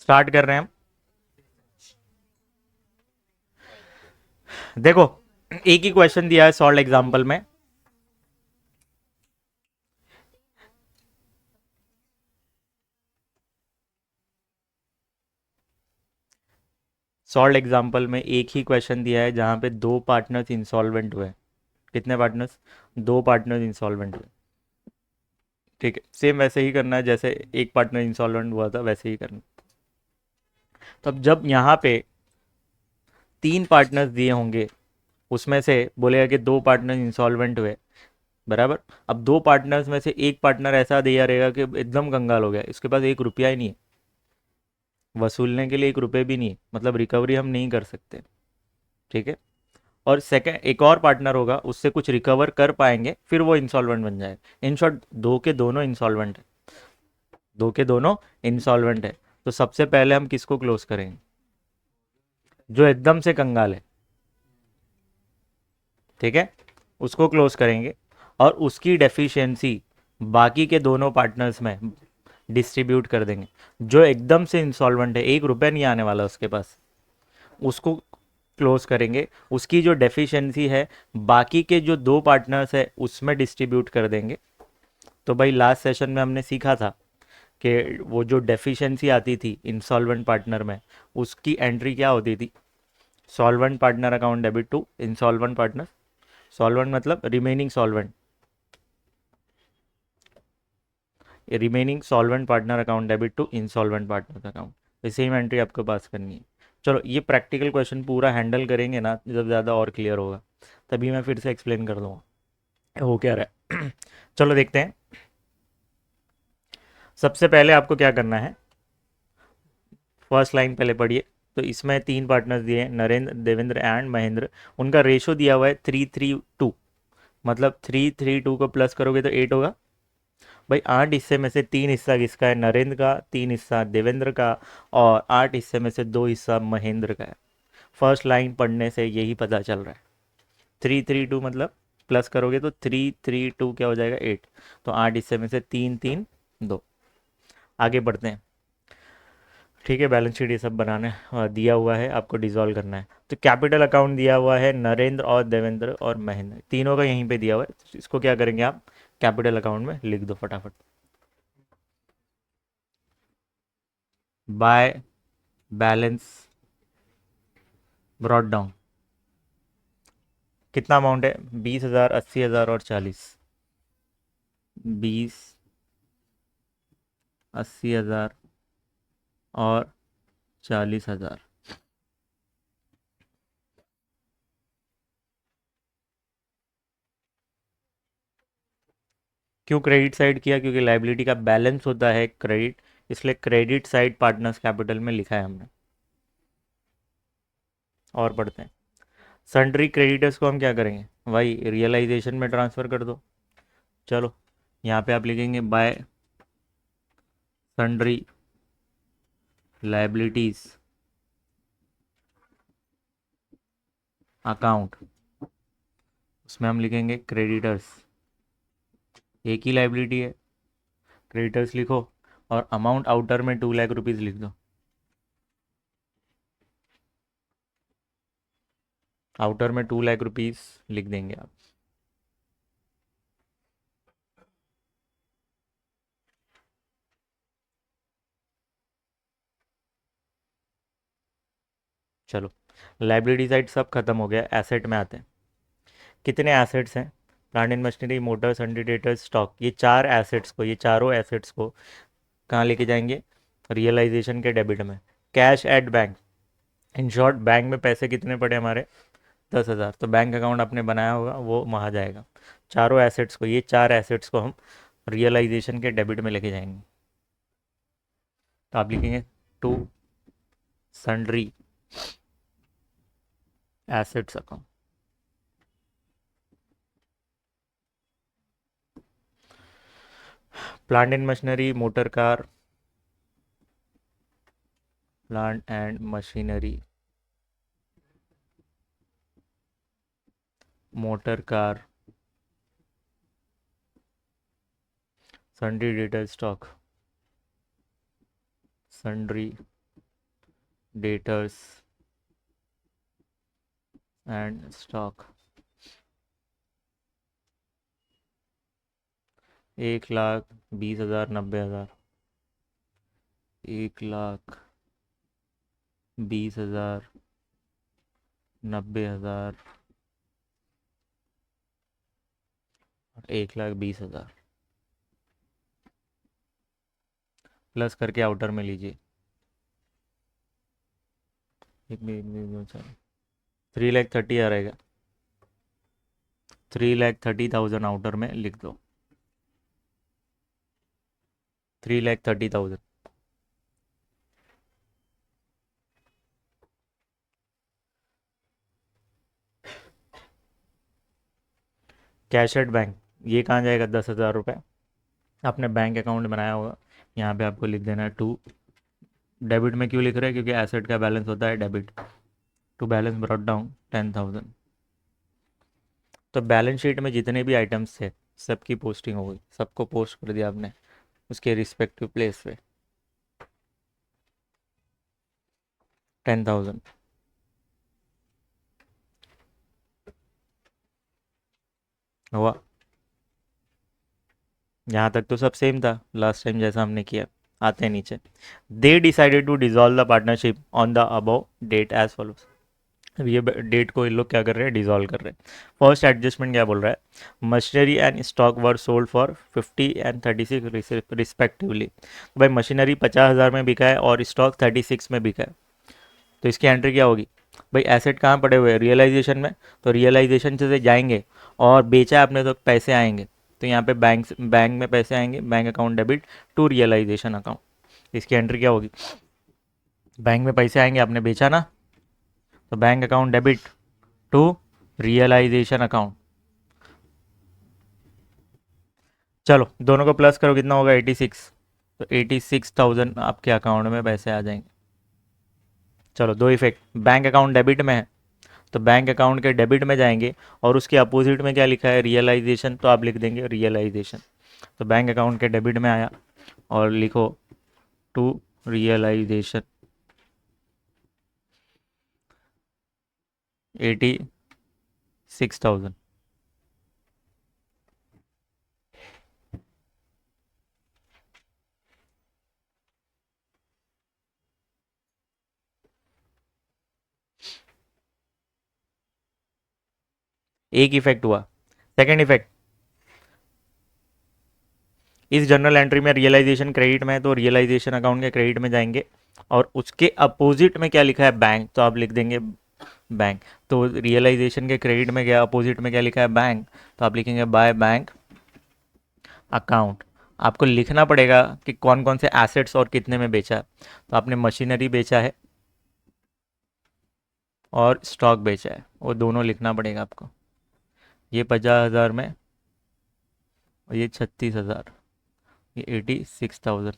Start कर रहे हैं हम। देखो, एक ही क्वेश्चन दिया है सॉल्व एग्जाम्पल में। सॉल्व एग्जाम्पल में एक ही क्वेश्चन दिया है जहां पे दो पार्टनर्स इंसॉल्वेंट हुए। कितने पार्टनर्स? दो पार्टनर्स इंसॉल्वेंट हुए। ठीक है, सेम वैसे ही करना है जैसे एक पार्टनर इंसॉल्वेंट हुआ था, वैसे ही करना। तो अब जब यहाँ पे तीन पार्टनर्स दिए होंगे, उसमें से बोलेगा कि दो पार्टनर इंसॉल्वेंट हुए, बराबर। अब दो पार्टनर्स में से एक पार्टनर ऐसा दिया रहेगा कि एकदम कंगाल हो गया, इसके पास एक रुपया ही नहीं है, वसूलने के लिए एक रुपये भी नहीं है, मतलब रिकवरी हम नहीं कर सकते। ठीक है। और सेकंड एक और पार्टनर होगा, उससे कुछ रिकवर कर पाएंगे, फिर वो इंसॉल्वेंट बन जाएगा। इन शॉर्ट दो के दोनों इंसॉल्वेंट है, दो के दोनों इंसॉल्वेंट है। तो सबसे पहले हम किसको क्लोज करेंगे? जो एकदम से कंगाल है। ठीक है, उसको क्लोज करेंगे और उसकी डेफिशिएंसी बाकी के दोनों पार्टनर्स में डिस्ट्रीब्यूट कर देंगे। जो एकदम से इंसॉल्वेंट है, एक रुपया नहीं आने वाला उसके पास, उसको क्लोज करेंगे। उसकी जो डेफिशिएंसी है बाकी के जो दो पार्टनर्स है उसमें डिस्ट्रीब्यूट कर देंगे। तो भाई लास्ट सेशन में हमने सीखा था कि वो जो डेफिशिएंसी आती थी इंसॉल्वेंट पार्टनर में, उसकी एंट्री क्या होती थी? Solvent partner account debit to insolvent partner. Solvent मतलब remaining solvent, remaining solvent partner account debit to insolvent partner account. तो सेम एंट्री आपको पास करनी है। चलो, ये प्रैक्टिकल क्वेश्चन पूरा हैंडल करेंगे ना जब ज़्यादा और क्लियर होगा, तभी मैं फिर से एक्सप्लेन कर दूंगा हो क्या रहा है। चलो देखते हैं। सबसे पहले आपको क्या करना है, फर्स्ट लाइन पहले पढ़िए। तो इसमें तीन पार्टनर्स दिए हैं, नरेंद्र, देवेंद्र एंड महेंद्र। उनका रेशो दिया हुआ है 3:3:2, मतलब 3:3:2 को प्लस करोगे तो 8 होगा। भाई 8 हिस्से में से तीन हिस्सा किसका है? नरेंद्र का, तीन हिस्सा देवेंद्र का, और 8 हिस्से में से दो हिस्सा महेंद्र का है। फर्स्ट लाइन पढ़ने से यही पता चल रहा है। 3:3:2 मतलब प्लस करोगे तो 3:3:2 क्या हो जाएगा? 8। तो 8 हिस्से में से तीन तीन दो। आगे बढ़ते हैं। ठीक है, बैलेंस शीट ये सब बनाने दिया हुआ है, आपको डिजोल्व करना है। तो कैपिटल अकाउंट दिया हुआ है नरेंद्र और देवेंद्र और महेंद्र, तीनों का यहीं पे दिया हुआ है। तो इसको क्या करेंगे आप? कैपिटल अकाउंट में लिख दो फटाफट। By balance brought down. कितना अमाउंट है? 20,000, 80,000 और 40। 20, 80,000 और 40,000। क्यों क्रेडिट साइड किया? क्योंकि लाइबिलिटी का बैलेंस होता है क्रेडिट, इसलिए क्रेडिट साइड पार्टनर्स कैपिटल में लिखा है हमने। और पढ़ते हैं। सन्ड्री क्रेडिटर्स को हम क्या करेंगे? वही रियलाइजेशन में ट्रांसफ़र कर दो। चलो, यहाँ पे आप लिखेंगे बाय सन्ड्री लाइबिलिटीज अकाउंट, उसमें हम लिखेंगे क्रेडिटर्स। एक ही लाइबिलिटी है, क्रेडिटर्स लिखो। और अमाउंट आउटर में 2 लाख रुपीज़ लिख दो। आउटर में 2 लाख रुपीज़ लिख देंगे आप। चलो, लाइबिलिटी साइड सब खत्म हो गया, एसेट में आते हैं। कितने एसेट्स हैं? Plant and machinery, Motors, debtors, stock, ये चार एसेट्स को, ये चारों एसेट्स को कहाँ लेके जाएंगे? रियलाइजेशन के डेबिट में। Cash at bank, in short bank में पैसे कितने पड़े हमारे? 10,000। तो बैंक अकाउंट आपने बनाया होगा वो वहाँ जाएगा। चारों एसेट्स को, ये चार एसेट्स को हम रियलाइजेशन के डेबिट में लेके जाएंगे। तो आप लिखेंगे to sundry assets account. Plant and machinery, motor car, plant and machinery, motor car, sundry debtor stock, sundry debtors and stock 1,20,000 90,000 1,20,000 90,000 और 1,20,000 प्लस करके आउटर में लीजिए। 3,30,000 आ रहेगा। 3,30,000 आउटर में लिख दो। 3,30,000। कैश एट बैंक, ये कहाँ जाएगा? 10,000 रुपये आपने बैंक अकाउंट बनाया होगा, यहाँ पे आपको लिख देना है टू। डेबिट में क्यों लिख रहे हैं? क्योंकि एसेट का बैलेंस होता है debit. To balance brought down 10,000। तो बैलेंस शीट में जितने भी आइटम्स थे सबकी पोस्टिंग हो गई, सबको पोस्ट कर दिया आपने उसके रिस्पेक्टिव प्लेस पे। 10,000 हुआ। यहाँ तक तो सब सेम था लास्ट टाइम जैसा हमने किया। आते हैं नीचे। They decided to dissolve the partnership on the above date as follows. अब ये डेट को इन लोग क्या कर रहे हैं? डिसॉल्व कर रहे हैं। फर्स्ट एडजस्टमेंट क्या बोल रहा है? Machinery and stock were sold for 50 and 36 respectively. तो भाई मशीनरी 50,000 में बिका है और स्टॉक 36 में बिका है, तो इसकी एंट्री क्या होगी? भाई एसेट कहाँ पड़े हुए हैं? रियलाइजेशन में। तो रियलाइजेशन से जाएंगे और बेचा आपने तो पैसे आएंगे, तो यहाँ पे बैंक में पैसे आएंगे, bank account debit to realisation account. इसकी एंट्री क्या होगी? बैंक में पैसे आएंगे, आपने बेचा ना, तो bank account debit to realisation account. चलो दोनों को प्लस करो, कितना होगा? 86। तो 86,000 आपके अकाउंट में पैसे आ जाएंगे। चलो दो इफेक्ट, बैंक अकाउंट डेबिट में है तो बैंक अकाउंट के डेबिट में जाएंगे, और उसके अपोजिट में क्या लिखा है? रियलाइजेशन, तो आप लिख देंगे रियलाइजेशन। तो बैंक अकाउंट के डेबिट में आया और लिखो टू रियलाइजेशन 86,000। एक इफेक्ट हुआ। सेकेंड इफेक्ट, इस जर्नल एंट्री में रियलाइजेशन क्रेडिट में है तो रियलाइजेशन अकाउंट के क्रेडिट में जाएंगे, और उसके अपोजिट में क्या लिखा है? बैंक, तो आप लिख देंगे बैंक। तो रियलाइजेशन के क्रेडिट में क्या, अपोजिट में क्या लिखा है? बैंक, तो आप लिखेंगे बाय बैंक अकाउंट। आपको लिखना पड़ेगा कि कौन कौन से एसेट्स और कितने में बेचा है। तो आपने मशीनरी बेचा है और स्टॉक बेचा है, वो दोनों लिखना पड़ेगा आपको। ये 50,000 में और ये 36,000, ये 86,000।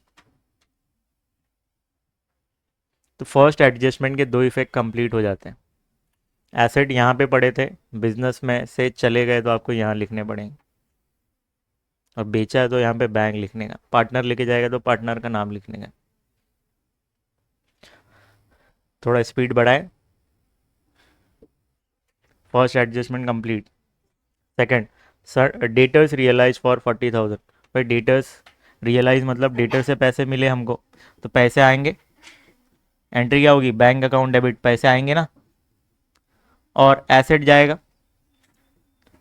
तो फर्स्ट एडजस्टमेंट के दो इफेक्ट कंप्लीट हो जाते हैं। एसेट यहाँ पे पड़े थे, बिजनेस में से चले गए तो आपको यहाँ लिखने पड़ेंगे, और बेचा है तो यहाँ पे बैंक लिखने का, पार्टनर लेके जाएगा तो पार्टनर का नाम लिखने का। थोड़ा स्पीड बढ़ाए। First adjustment complete. Second, sir debtors realise for 40,000। भाई डेटर्स रियलाइज मतलब डेटर से पैसे मिले हमको, तो पैसे आएंगे, एंट्री क्या होगी? बैंक अकाउंट डेबिट, पैसे आएंगे ना, और एसेट जाएगा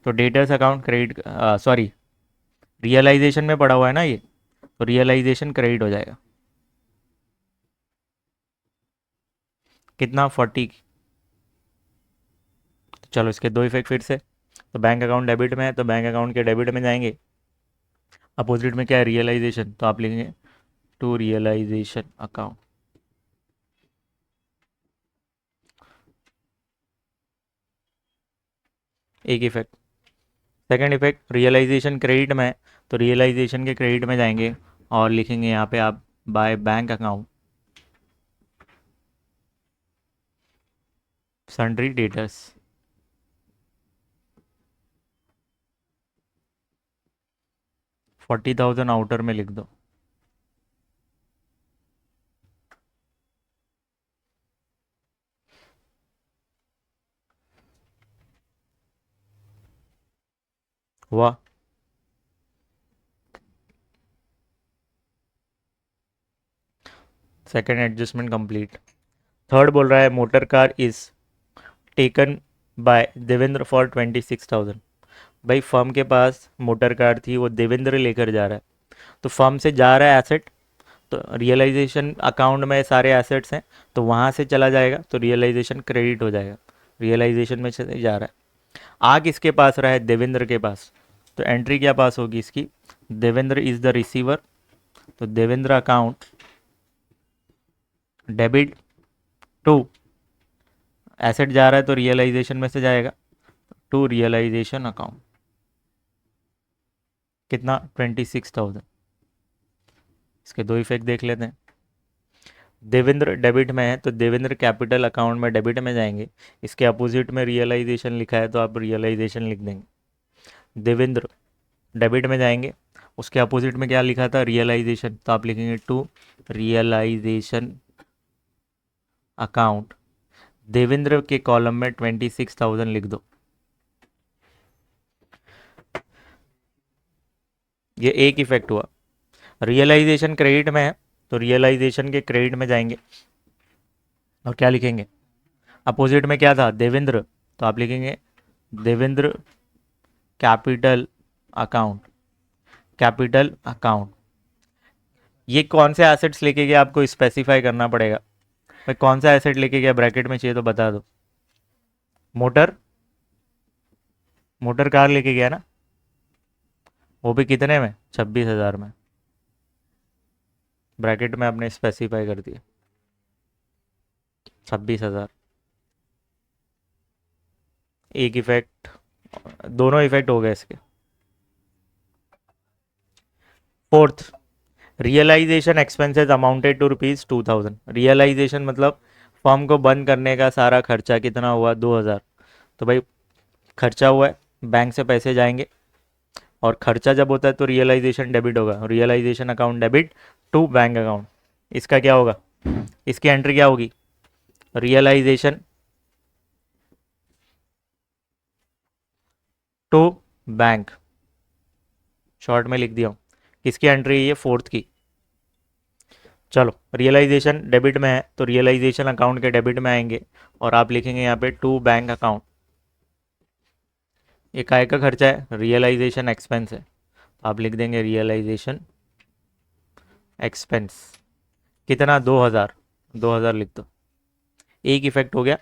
तो debtors account credit, sorry realisation में पड़ा हुआ है ना ये, तो रियलाइजेशन क्रेडिट हो जाएगा। कितना? 40। तो चलो इसके दो इफेक्ट फिर से। तो बैंक अकाउंट डेबिट में है तो बैंक अकाउंट के डेबिट में जाएंगे, अपोजिट में क्या है? रियलाइजेशन, तो आप लिखेंगे टू रियलाइजेशन अकाउंट। एक effect. Second effect, realisation credit में है तो रियलाइजेशन के क्रेडिट में जाएंगे और लिखेंगे यहाँ पे आप by bank account sundry debtors. 40,000 outer में लिख दो। हुआ। Second adjustment complete. थर्ड बोल रहा है motor car is taken by Devendra for 26,000। भाई फर्म के पास मोटर कार थी, वो देवेंद्र लेकर जा रहा है, तो फर्म से जा रहा है एसेट, तो रियलाइजेशन अकाउंट में सारे एसेट्स हैं, तो वहाँ से चला जाएगा तो रियलाइजेशन क्रेडिट हो जाएगा, रियलाइजेशन में से जा रहा है। आ किसके पास रहा है? देवेंद्र के पास, तो एंट्री क्या पास होगी इसकी? देवेंद्र इज द रिसीवर, तो Devendra account debit to, asset जा रहा है तो रियलाइजेशन में से जाएगा, टू रियलाइजेशन अकाउंट। कितना? 26,000। इसके दो इफेक्ट देख लेते हैं। देवेंद्र डेबिट में है तो देवेंद्र कैपिटल अकाउंट में डेबिट में जाएंगे, इसके अपोजिट में रियलाइजेशन लिखा है तो आप रियलाइजेशन लिख देंगे। देवेंद्र डेबिट में जाएंगे, उसके अपोजिट में क्या लिखा था? रियलाइजेशन, तो आप लिखेंगे टू रियलाइजेशन अकाउंट। देवेंद्र के कॉलम में 26,000 लिख दो। ये एक इफेक्ट हुआ। रियलाइजेशन क्रेडिट में है तो रियलाइजेशन के क्रेडिट में जाएंगे और क्या लिखेंगे? अपोजिट में क्या था? देवेंद्र, तो आप लिखेंगे Devendra capital account, capital account. ये कौन से एसेट्स लेके गया आपको स्पेसिफाई करना पड़ेगा। भाई कौन सा एसेट लेके गया ब्रैकेट में चाहिए तो बता दो। मोटर, मोटर कार लेके गया ना, वो भी कितने में? 26,000 में। ब्रैकेट में आपने स्पेसिफाई कर दिया 26,000। एक इफेक्ट, दोनों इफेक्ट हो गए इसके। Fourth, realisation expenses amounted to ₹2,000। Realisation मतलब फॉर्म को बंद करने का सारा खर्चा कितना हुआ? 2,000। तो भाई खर्चा हुआ है, बैंक से पैसे जाएंगे, और खर्चा जब होता है तो रियलाइजेशन डेबिट होगा, realisation account debit to bank account. इसका क्या होगा? इसकी एंट्री क्या होगी? रियलाइजेशन टू बैंक, शॉर्ट में लिख दिया हूँ। किसकी एंट्री है ये? फोर्थ की। चलो, रियलाइजेशन डेबिट में है तो रियलाइजेशन अकाउंट के डेबिट में आएंगे, और आप लिखेंगे यहाँ पे टू बैंक अकाउंट। ये काय का खर्चा है? रियलाइजेशन एक्सपेंस है, तो आप लिख देंगे रियलाइजेशन एक्सपेंस। कितना? 2,000। 2,000 लिख दो। एक इफेक्ट हो गया।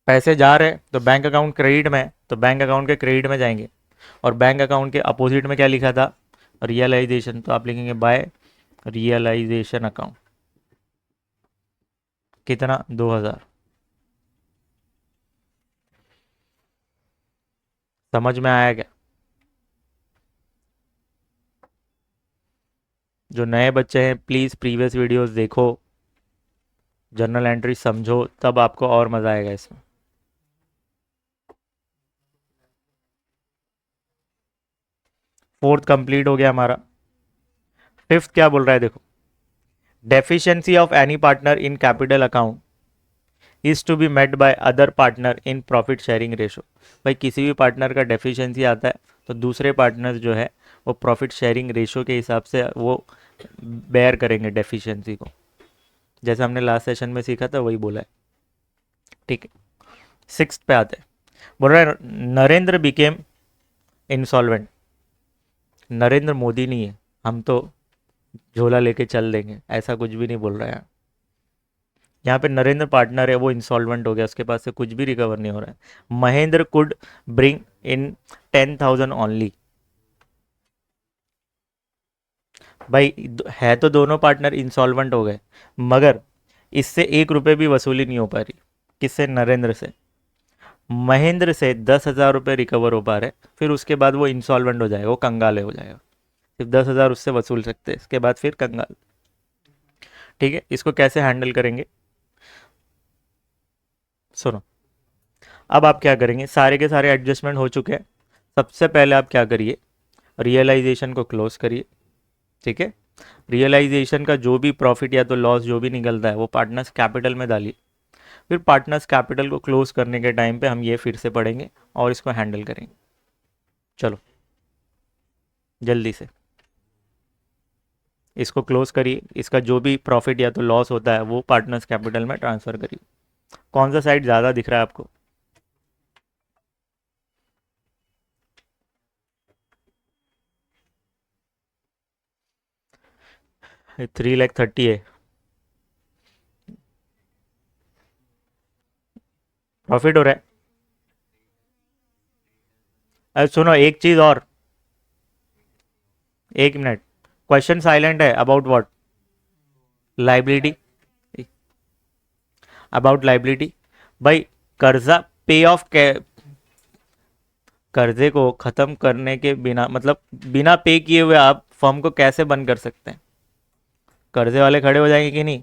पैसे जा रहे हैं तो बैंक अकाउंट क्रेडिट में है, तो बैंक अकाउंट के क्रेडिट में जाएंगे, और बैंक अकाउंट के अपोजिट में क्या लिखा था? रियलाइजेशन, तो आप लिखेंगे बाय रियलाइजेशन अकाउंट। कितना? 2,000। समझ में आया क्या? जो नए बच्चे हैं प्लीज़ प्रीवियस वीडियोस देखो, जर्नल एंट्री समझो, तब आपको और मज़ा आएगा इसमें। फोर्थ कंप्लीट हो गया हमारा। फिफ्थ क्या बोल रहा है देखो, deficiency of any partner in capital account is to be met by other partner in profit sharing ratio. भाई किसी भी पार्टनर का डेफिशिएंसी आता है तो दूसरे पार्टनर जो है वो प्रॉफिट शेयरिंग रेशो के हिसाब से वो बेयर करेंगे डेफिशिएंसी को, जैसे हमने लास्ट सेशन में सीखा था वही बोला है। ठीक है, सिक्स पे आते हैं। बोल रहा है नरेंद्र बिकेम इंसॉल्वेंट। नरेंद्र मोदी नहीं है, हम तो झोला लेके चल देंगे, ऐसा कुछ भी नहीं बोल रहा है। यहाँ पे नरेंद्र पार्टनर है, वो इंसॉल्वेंट हो गया, उसके पास से कुछ भी रिकवर नहीं हो रहा है। Mahendra could bring in 10,000 only. भाई है तो दोनों पार्टनर इंसॉल्वेंट हो गए, मगर इससे 1 रुपये भी वसूली नहीं हो पा रही। किससे? नरेंद्र से। महेंद्र से 10,000 रुपये रिकवर हो पा रहे, फिर उसके बाद वो इंसॉल्वेंट हो जाएगा, वो कंगाल हो जाएगा। सिर्फ 10,000 उससे वसूल सकते हैं, इसके बाद फिर कंगाल। ठीक है, इसको कैसे हैंडल करेंगे सुनो। अब आप क्या करेंगे, सारे के सारे एडजस्टमेंट हो चुके हैं। सबसे पहले आप क्या करिए, रियलाइजेशन को क्लोज करिए। ठीक है, रियलाइजेशन का जो भी प्रॉफिट या तो लॉस जो भी निकलता है वो पार्टनर्स कैपिटल में डालिए। फिर पार्टनर्स कैपिटल को क्लोज करने के टाइम पे हम ये फिर से पढ़ेंगे और इसको हैंडल करेंगे। चलो जल्दी से इसको क्लोज करिए, इसका जो भी प्रॉफिट या तो लॉस होता है वो पार्टनर्स कैपिटल में ट्रांसफ़र करिए। कौन सा साइड ज़्यादा दिख रहा है आपको? 3,30,000 है प्रॉफिट हो रहा है। अरे सुनो एक चीज़ और, एक मिनट, क्वेश्चन साइलेंट है about what? Liability, about liability. भाई कर्जा पे ऑफ, कर्जे को ख़त्म करने के बिना, मतलब बिना पे किए हुए आप फर्म को कैसे बंद कर सकते हैं? कर्जे वाले खड़े हो जाएंगे कि नहीं?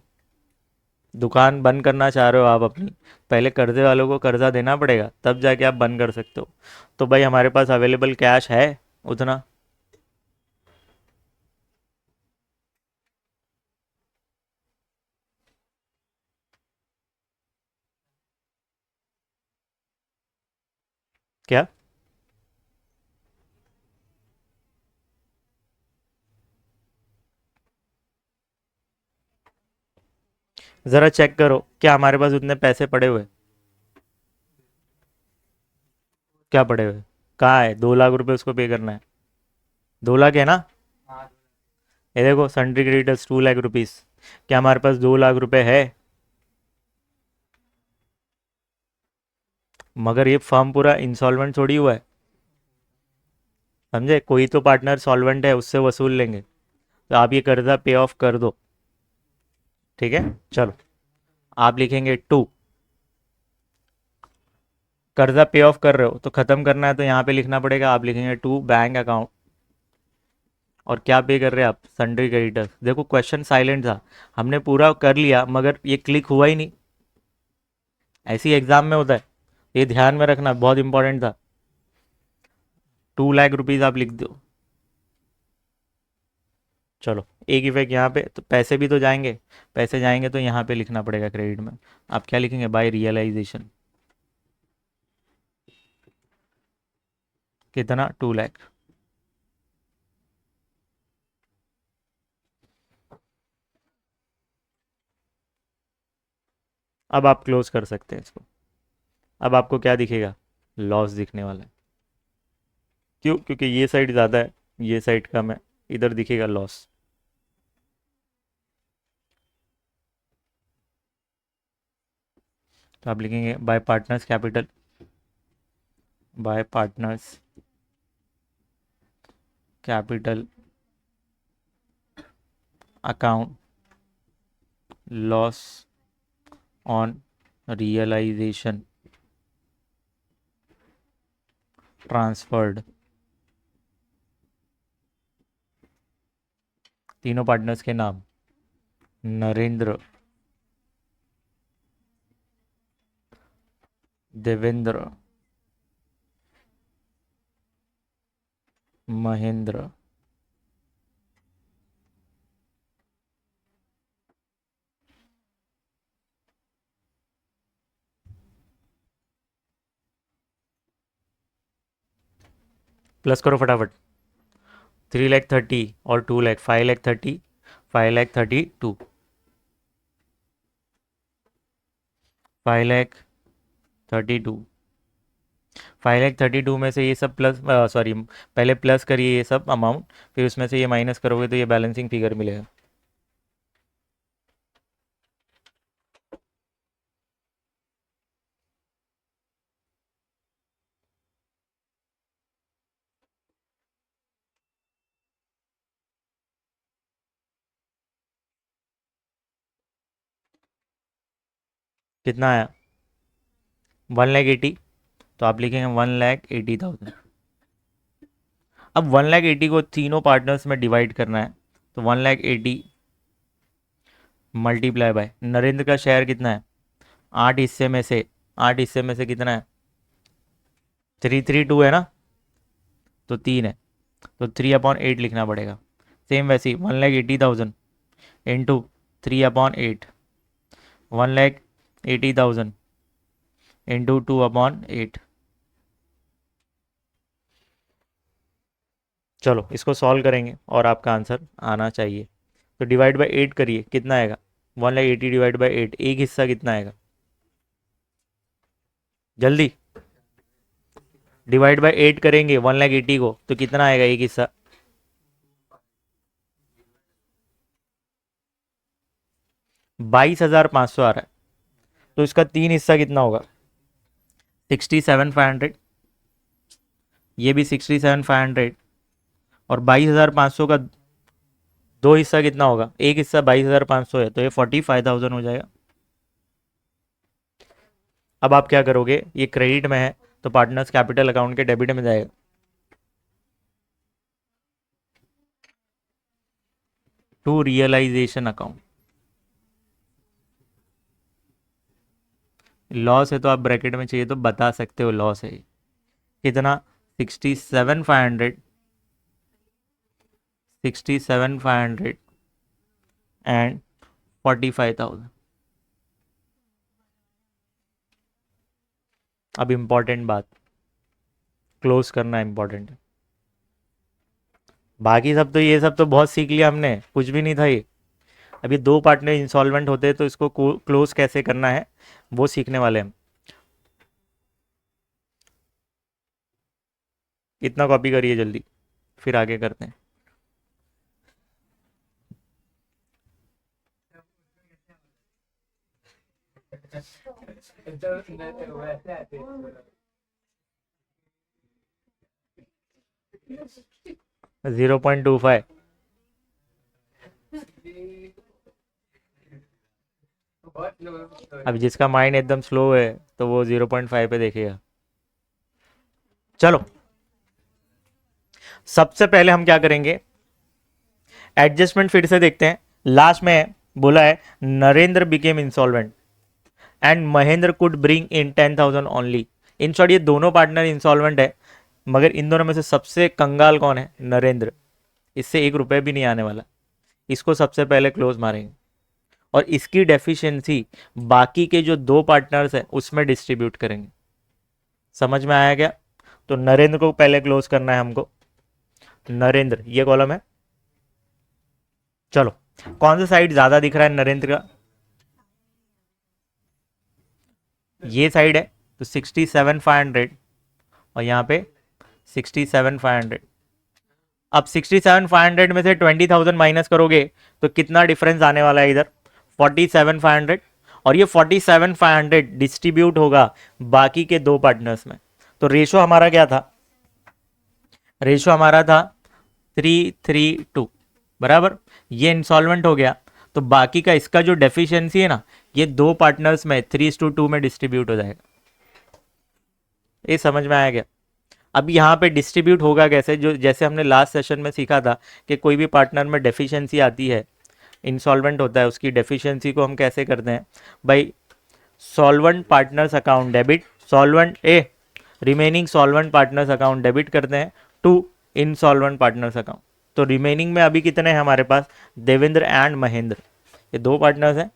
दुकान बंद करना चाह रहे हो आप अपनी, पहले कर्जे वालों को कर्जा देना पड़ेगा तब जाके आप बंद कर सकते हो। तो भाई हमारे पास अवेलेबल कैश है उतना। क्या? ज़रा चेक करो क्या हमारे पास उतने पैसे पड़े हुए? क्या पड़े हुए? कहाँ है? 2 लाख रुपए उसको पे करना है। 2 लाख है ना? ये देखो सन्ड्री क्रेडिटर्स 2 लाख रुपीज़। क्या हमारे पास 2 लाख रुपए है? मगर ये फर्म पूरा इंसॉल्वेंट थोड़ी हुआ है, समझे? कोई तो पार्टनर सॉल्वेंट है, उससे वसूल लेंगे। तो आप ये कर्जा पे ऑफ कर दो, ठीक है? चलो आप लिखेंगे 2, कर्जा पे ऑफ कर रहे हो तो ख़त्म करना है तो यहाँ पे लिखना पड़ेगा, आप लिखेंगे 2 बैंक अकाउंट। और क्या पे कर रहे हैं आप? Sundry creditors. देखो क्वेश्चन साइलेंट था, हमने पूरा कर लिया मगर ये क्लिक हुआ ही नहीं। ऐसी एग्जाम में होता है, ये ध्यान में रखना, बहुत इंपॉर्टेंट था। 2 लाख रुपीज़ आप लिख दो। चलो एक इफेक्ट यहाँ पे, तो पैसे भी तो जाएंगे, पैसे जाएंगे तो यहाँ पे लिखना पड़ेगा क्रेडिट में। आप क्या लिखेंगे? By realisation. कितना? 2 लाख। अब आप क्लोज कर सकते हैं इसको। अब आपको क्या दिखेगा? लॉस दिखने वाला है। क्यों? क्योंकि ये साइड ज़्यादा है, ये साइड कम है, इधर दिखेगा लॉस। तो आप लिखेंगे by partners capital, by partners capital account loss on realisation transferred. तीनों पार्टनर्स के नाम: नरेंद्र, देवेंद्र, महेंद्र। प्लस करो फटाफट। 3,30,000 और 2 लाख, 5,30,000, 5,32, 5,32, 5,32 में से ये सब प्लस, सॉरी, पहले प्लस करिए ये सब अमाउंट, फिर उसमें से ये माइनस करोगे तो ये बैलेंसिंग फिगर मिलेगा। कितना आया? 1,80,000। तो आप लिखेंगे 1,80,000। अब 1,80,000 को तीनों पार्टनर्स में डिवाइड करना है, तो 1,80,000 मल्टीप्लाई बाय, नरेंद्र का शेयर कितना है? 8 हिस्से में से, 8 हिस्से में से कितना है? 332 है ना, तो 3 है, तो 3/8 लिखना पड़ेगा। सेम वैसे ही 1,80,000 इंटू 3/8, 1,80,000 80,000 इंटू 2/8। चलो इसको सॉल्व करेंगे और आपका आंसर आना चाहिए। तो डिवाइड बाई 8 करिए, कितना आएगा? 180 डिवाइड बाई 8, एक हिस्सा कितना आएगा? जल्दी डिवाइड बाई 8 करेंगे 180 को, तो कितना आएगा एक हिस्सा? 22,500 आ रहा है। तो इसका तीन हिस्सा कितना होगा? 67,500, ये भी 67,500, और 22,500 का दो हिस्सा कितना होगा? एक हिस्सा 22,500 है, तो ये 45,000 हो जाएगा। अब आप क्या करोगे, ये क्रेडिट में है तो पार्टनर्स कैपिटल अकाउंट के डेबिट में जाएगा। To realisation account. लॉस है तो आप ब्रैकेट में चाहिए तो बता सकते हो लॉस है। कितना? 67,500, 67,500 एंड 45,000। अब इंपॉर्टेंट बात, क्लोज करना इंपॉर्टेंट है। बाकी सब तो, ये सब तो बहुत सीख लिया हमने, कुछ भी नहीं था ये। अभी दो पार्टनर इंसॉल्वेंट होते हैं तो इसको क्लोज कैसे करना है वो सीखने वाले हैं हम। इतना कॉपी करिए जल्दी, फिर आगे करते हैं। Zero point two five. अब जिसका माइंड एकदम स्लो है तो वो 0.5 पे देखेगा। चलो सबसे पहले हम क्या करेंगे, एडजस्टमेंट फिर से देखते हैं। लास्ट में बोला है Narendra became insolvent and Mahendra could bring in 10,000 only. In short ये दोनों पार्टनर इंसॉल्वेंट है, मगर इन दोनों में से सबसे कंगाल कौन है? नरेंद्र। इससे 1 रुपए भी नहीं आने वाला। इसको सबसे पहले क्लोज मारेंगे और इसकी डेफिशिएंसी बाकी के जो दो पार्टनर्स हैं उसमें डिस्ट्रीब्यूट करेंगे। समझ में आया क्या? तो नरेंद्र को पहले क्लोज करना है हमको। नरेंद्र, ये कॉलम है। चलो कौन सा साइड ज्यादा दिख रहा है नरेंद्र का? ये साइड है, तो 67,500 और यहाँ पे 67,500। अब 67,500 में से 20,000 माइनस करोगे तो कितना डिफरेंस आने वाला है इधर? 47,500। और ये 47,500 डिस्ट्रीब्यूट होगा बाकी के दो पार्टनर्स में। तो रेशो हमारा क्या था? रेशो हमारा था 3:3:2 बराबर। ये इंसॉल्वेंट हो गया तो बाकी का इसका जो डेफिशिएंसी है ना, ये दो पार्टनर्स में 3:2 में डिस्ट्रीब्यूट हो जाएगा। ये समझ में आया क्या? अब यहाँ पे डिस्ट्रीब्यूट होगा कैसे? जो जैसे हमने लास्ट सेशन में सीखा था कि कोई भी पार्टनर में डेफिशिएंसी आती है, इंसॉल्वेंट होता है, उसकी डेफिशिएंसी को हम कैसे करते हैं भाई? Solvent partners account debit, solvent a remaining solvent partners account debit करते हैं टू इनसॉल्वेंट पार्टनर्स अकाउंट। तो रिमेनिंग में अभी कितने हैं हमारे पास? देवेंद्र एंड महेंद्र, ये दो पार्टनर्स हैं।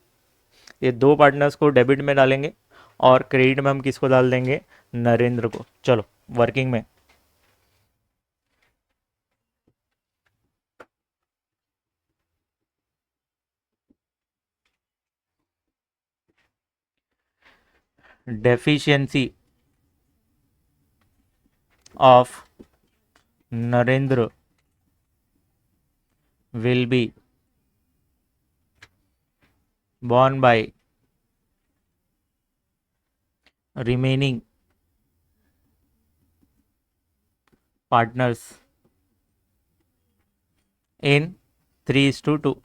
ये दो पार्टनर्स को डेबिट में डालेंगे और क्रेडिट में हम किसको डाल देंगे? नरेंद्र को। चलो वर्किंग में। Deficiency of Narendra will be borne by remaining partners in 3:2।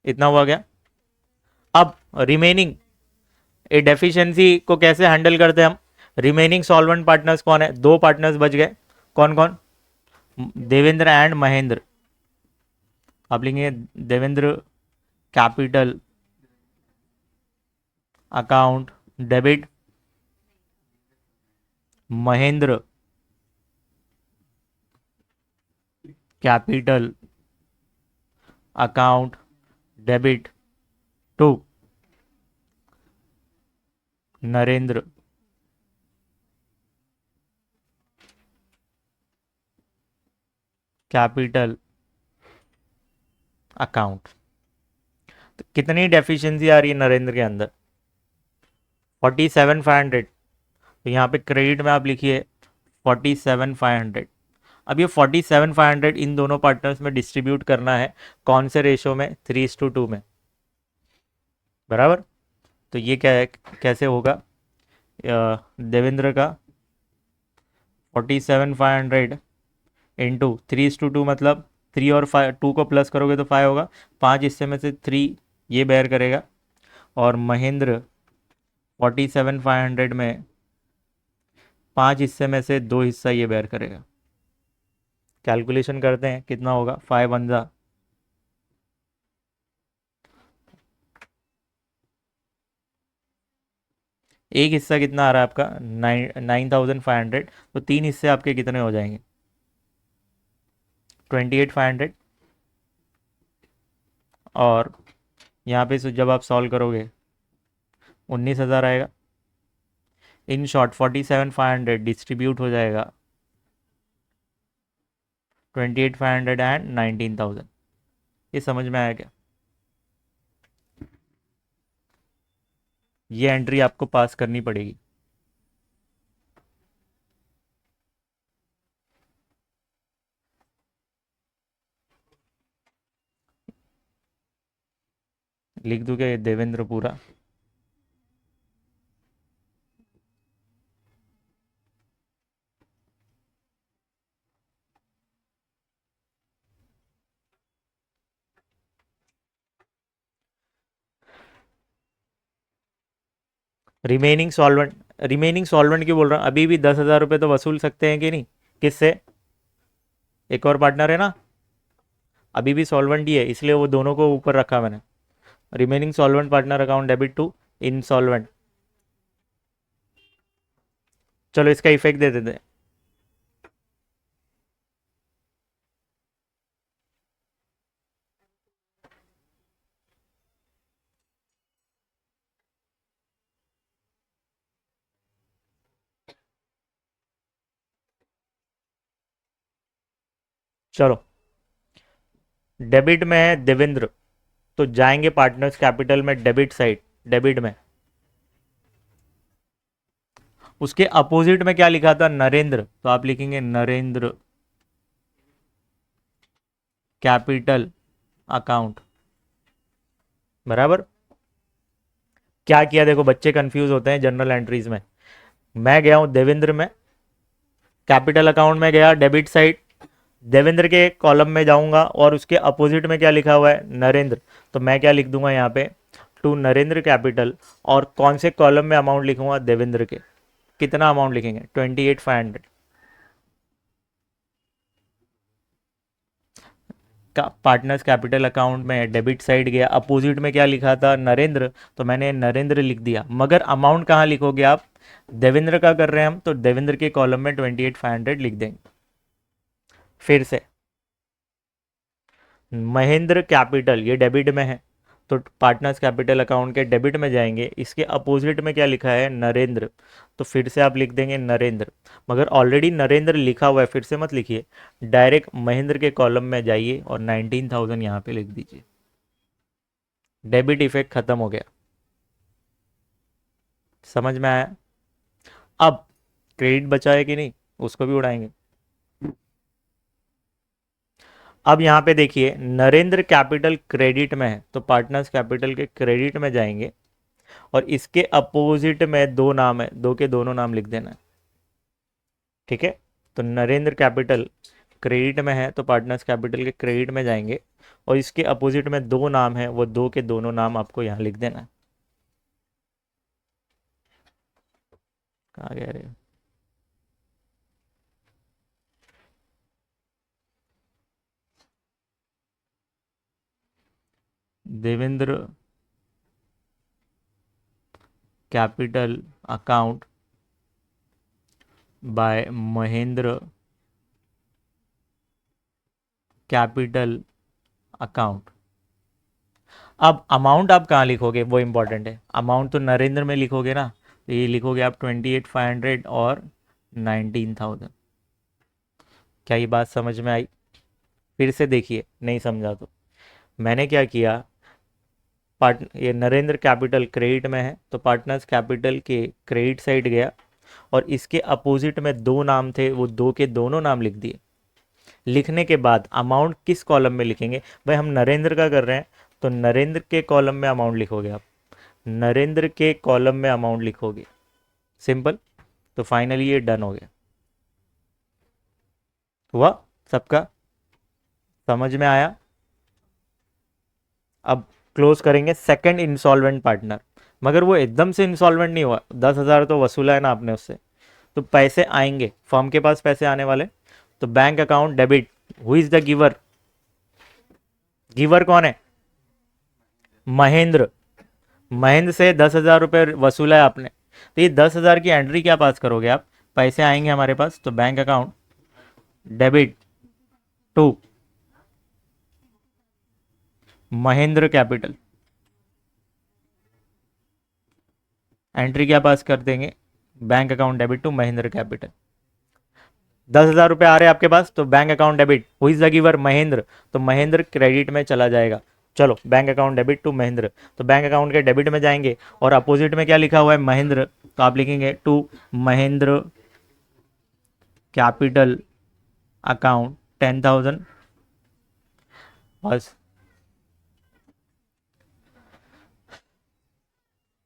इतना हुआ क्या? अब रिमेनिंग ए डेफिशिएंसी को कैसे हैंडल करते हैं हम? रिमेनिंग सॉल्वेंट पार्टनर्स कौन है? दो पार्टनर्स बच गए, कौन कौन? देवेंद्र एंड महेंद्र। आप लिखेंगे Devendra capital account debit, Mahendra capital account debit to Narendra capital account. तो कितनी डेफिशिएंसी आ रही है नरेंद्र के अंदर? 47,500। तो यहाँ पे क्रेडिट में आप लिखिए 47,500। अब ये 47,500 इन दोनों पार्टनर्स में डिस्ट्रीब्यूट करना है। कौन से रेशो में? 3:2 में। बराबर। तो ये क्या है, कैसे होगा? देवेंद्र का 47,500 इंटू 3:2 मतलब 3 और 5, 2 को प्लस करोगे तो 5 होगा। 5 हिस्से में से 3 ये बेयर करेगा, और महेंद्र 47,500 में 5 हिस्से में से 2 हिस्सा ये बेयर करेगा। कैलकुलेशन करते हैं कितना होगा। 5 वन जा, एक हिस्सा कितना आ रहा है आपका? 9,500। तो 3 हिस्से आपके कितने हो जाएंगे? 28,500। और यहाँ पे जब आप सॉल्व करोगे 19,000 आएगा। इन शॉर्ट 47,500 डिस्ट्रीब्यूट हो जाएगा 28,500 एंड 19,000। ये समझ में आया क्या? ये एंट्री आपको पास करनी पड़ेगी। लिख दूं क्या ये देवेंद्र पूरा? रिमेनिंग सॉल्वेंट क्यों बोल रहा हूँ? अभी भी 10,000 रुपये तो वसूल सकते हैं कि नहीं? किससे? एक और पार्टनर है ना, अभी भी सॉल्वेंट ही है, इसलिए वो दोनों को ऊपर रखा मैंने। Remaining solvent partner account debit to insolvent. चलो इसका इफेक्ट दे देते हैं। चलो, डेबिट में है देवेंद्र, तो जाएंगे पार्टनर्स कैपिटल में डेबिट साइड, डेबिट में। उसके अपोजिट में क्या लिखा था? नरेंद्र, तो आप लिखेंगे नरेंद्र कैपिटल अकाउंट। बराबर। क्या किया देखो, बच्चे कंफ्यूज होते हैं जनरल एंट्रीज में। मैं गया हूं देवेंद्र में, कैपिटल अकाउंट में गया डेबिट साइड, देवेंद्र के कॉलम में जाऊंगा और उसके अपोजिट में क्या लिखा हुआ है? नरेंद्र। तो मैं क्या लिख दूंगा यहाँ पे? टू नरेंद्र कैपिटल, और कौन से कॉलम में अमाउंट लिखूंगा? देवेंद्र के। कितना अमाउंट लिखेंगे? 28,500 का। पार्टनर्स कैपिटल अकाउंट में डेबिट साइड गया, अपोजिट में क्या लिखा था? नरेंद्र, तो मैंने नरेंद्र लिख दिया। मगर अमाउंट कहाँ लिखोगे आप? देवेंद्र का कर रहे हैं हम, तो देवेंद्र के कॉलम में 28,500 लिख देंगे। फिर से महेंद्र कैपिटल, ये डेबिट में है, तो पार्टनर्स कैपिटल अकाउंट के डेबिट में जाएंगे, इसके अपोजिट में क्या लिखा है? नरेंद्र, तो फिर से आप लिख देंगे नरेंद्र। मगर ऑलरेडी नरेंद्र लिखा हुआ है, फिर से मत लिखिए, डायरेक्ट महेंद्र के कॉलम में जाइए और 19,000 यहाँ पे लिख दीजिए। डेबिट इफेक्ट खत्म हो गया। समझ में आया? अब क्रेडिट बचा है कि नहीं, उसको भी उड़ाएंगे। अब यहाँ पे देखिए, नरेंद्र कैपिटल क्रेडिट में है, तो पार्टनर्स कैपिटल के क्रेडिट में जाएंगे, और इसके अपोजिट में दो नाम है, दो के दोनों नाम लिख देना है। ठीक है, तो नरेंद्र कैपिटल क्रेडिट में है, तो पार्टनर्स कैपिटल के क्रेडिट में जाएंगे, और इसके अपोजिट में दो नाम है, वो दो के दोनों नाम आपको यहाँ लिख देना है। कहाँ गया रे? Devendra capital account by Mahendra capital account. अब अमाउंट आप कहाँ लिखोगे वो इंपॉर्टेंट है। अमाउंट तो नरेंद्र में लिखोगे ना, तो ये लिखोगे आप 28,500 और 19,000। क्या ये बात समझ में आई? फिर से देखिए, नहीं समझा तो मैंने क्या किया। ये नरेंद्र कैपिटल क्रेडिट में है, तो पार्टनर्स कैपिटल के क्रेडिट साइड गया और इसके अपोजिट में दो नाम थे, वो दो के दोनों नाम लिख दिए। लिखने के बाद अमाउंट किस कॉलम में लिखेंगे? भाई हम नरेंद्र का कर रहे हैं, तो नरेंद्र के कॉलम में अमाउंट लिखोगे आप, नरेंद्र के कॉलम में अमाउंट लिखोगे। सिंपल। तो फाइनली ये डन हो गया। हुआ सबका? समझ में आया? अब क्लोज करेंगे सेकंड इंसॉल्वेंट पार्टनर। मगर वो एकदम से इंसॉल्वेंट नहीं हुआ, 10,000 तो वसूला है ना आपने उससे, तो पैसे आएंगे, फर्म के पास पैसे आने वाले। तो bank account debit, who is the giver? Giver कौन है? महेंद्र। महेंद्र से 10,000 रुपये वसूला है आपने, तो ये 10,000 की एंट्री क्या पास करोगे आप? पैसे आएंगे हमारे पास, तो bank account debit to Mahendra capital. Entry क्या पास कर देंगे? Bank account debit to Mahendra capital. 10,000 रुपये आ रहे हैं आपके पास, तो bank account debit, who is the giver? Mahendra, तो महेंद्र क्रेडिट में चला जाएगा। चलो bank account debit to Mahendra, तो बैंक अकाउंट के डेबिट में जाएंगे और अपोजिट में क्या लिखा हुआ है? महेंद्र, तो आप लिखेंगे टू महेंद्र कैपिटल अकाउंट 10,000। बस।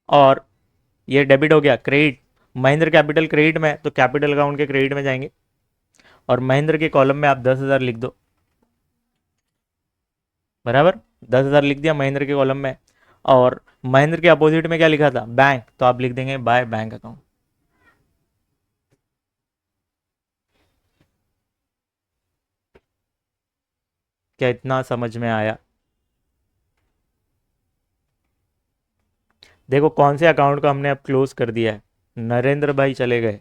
और ये डेबिट हो गया, क्रेडिट। महेंद्र कैपिटल क्रेडिट में, तो कैपिटल अकाउंट के क्रेडिट में जाएंगे और महेंद्र के कॉलम में आप 10,000 लिख दो। बराबर, 10,000 लिख दिया महेंद्र के कॉलम में। और महेंद्र के अपोजिट में क्या लिखा था? बैंक, तो आप लिख देंगे बाय बैंक अकाउंट। क्या इतना समझ में आया? देखो कौन से अकाउंट को हमने अब क्लोज कर दिया है। नरेंद्र भाई चले गए,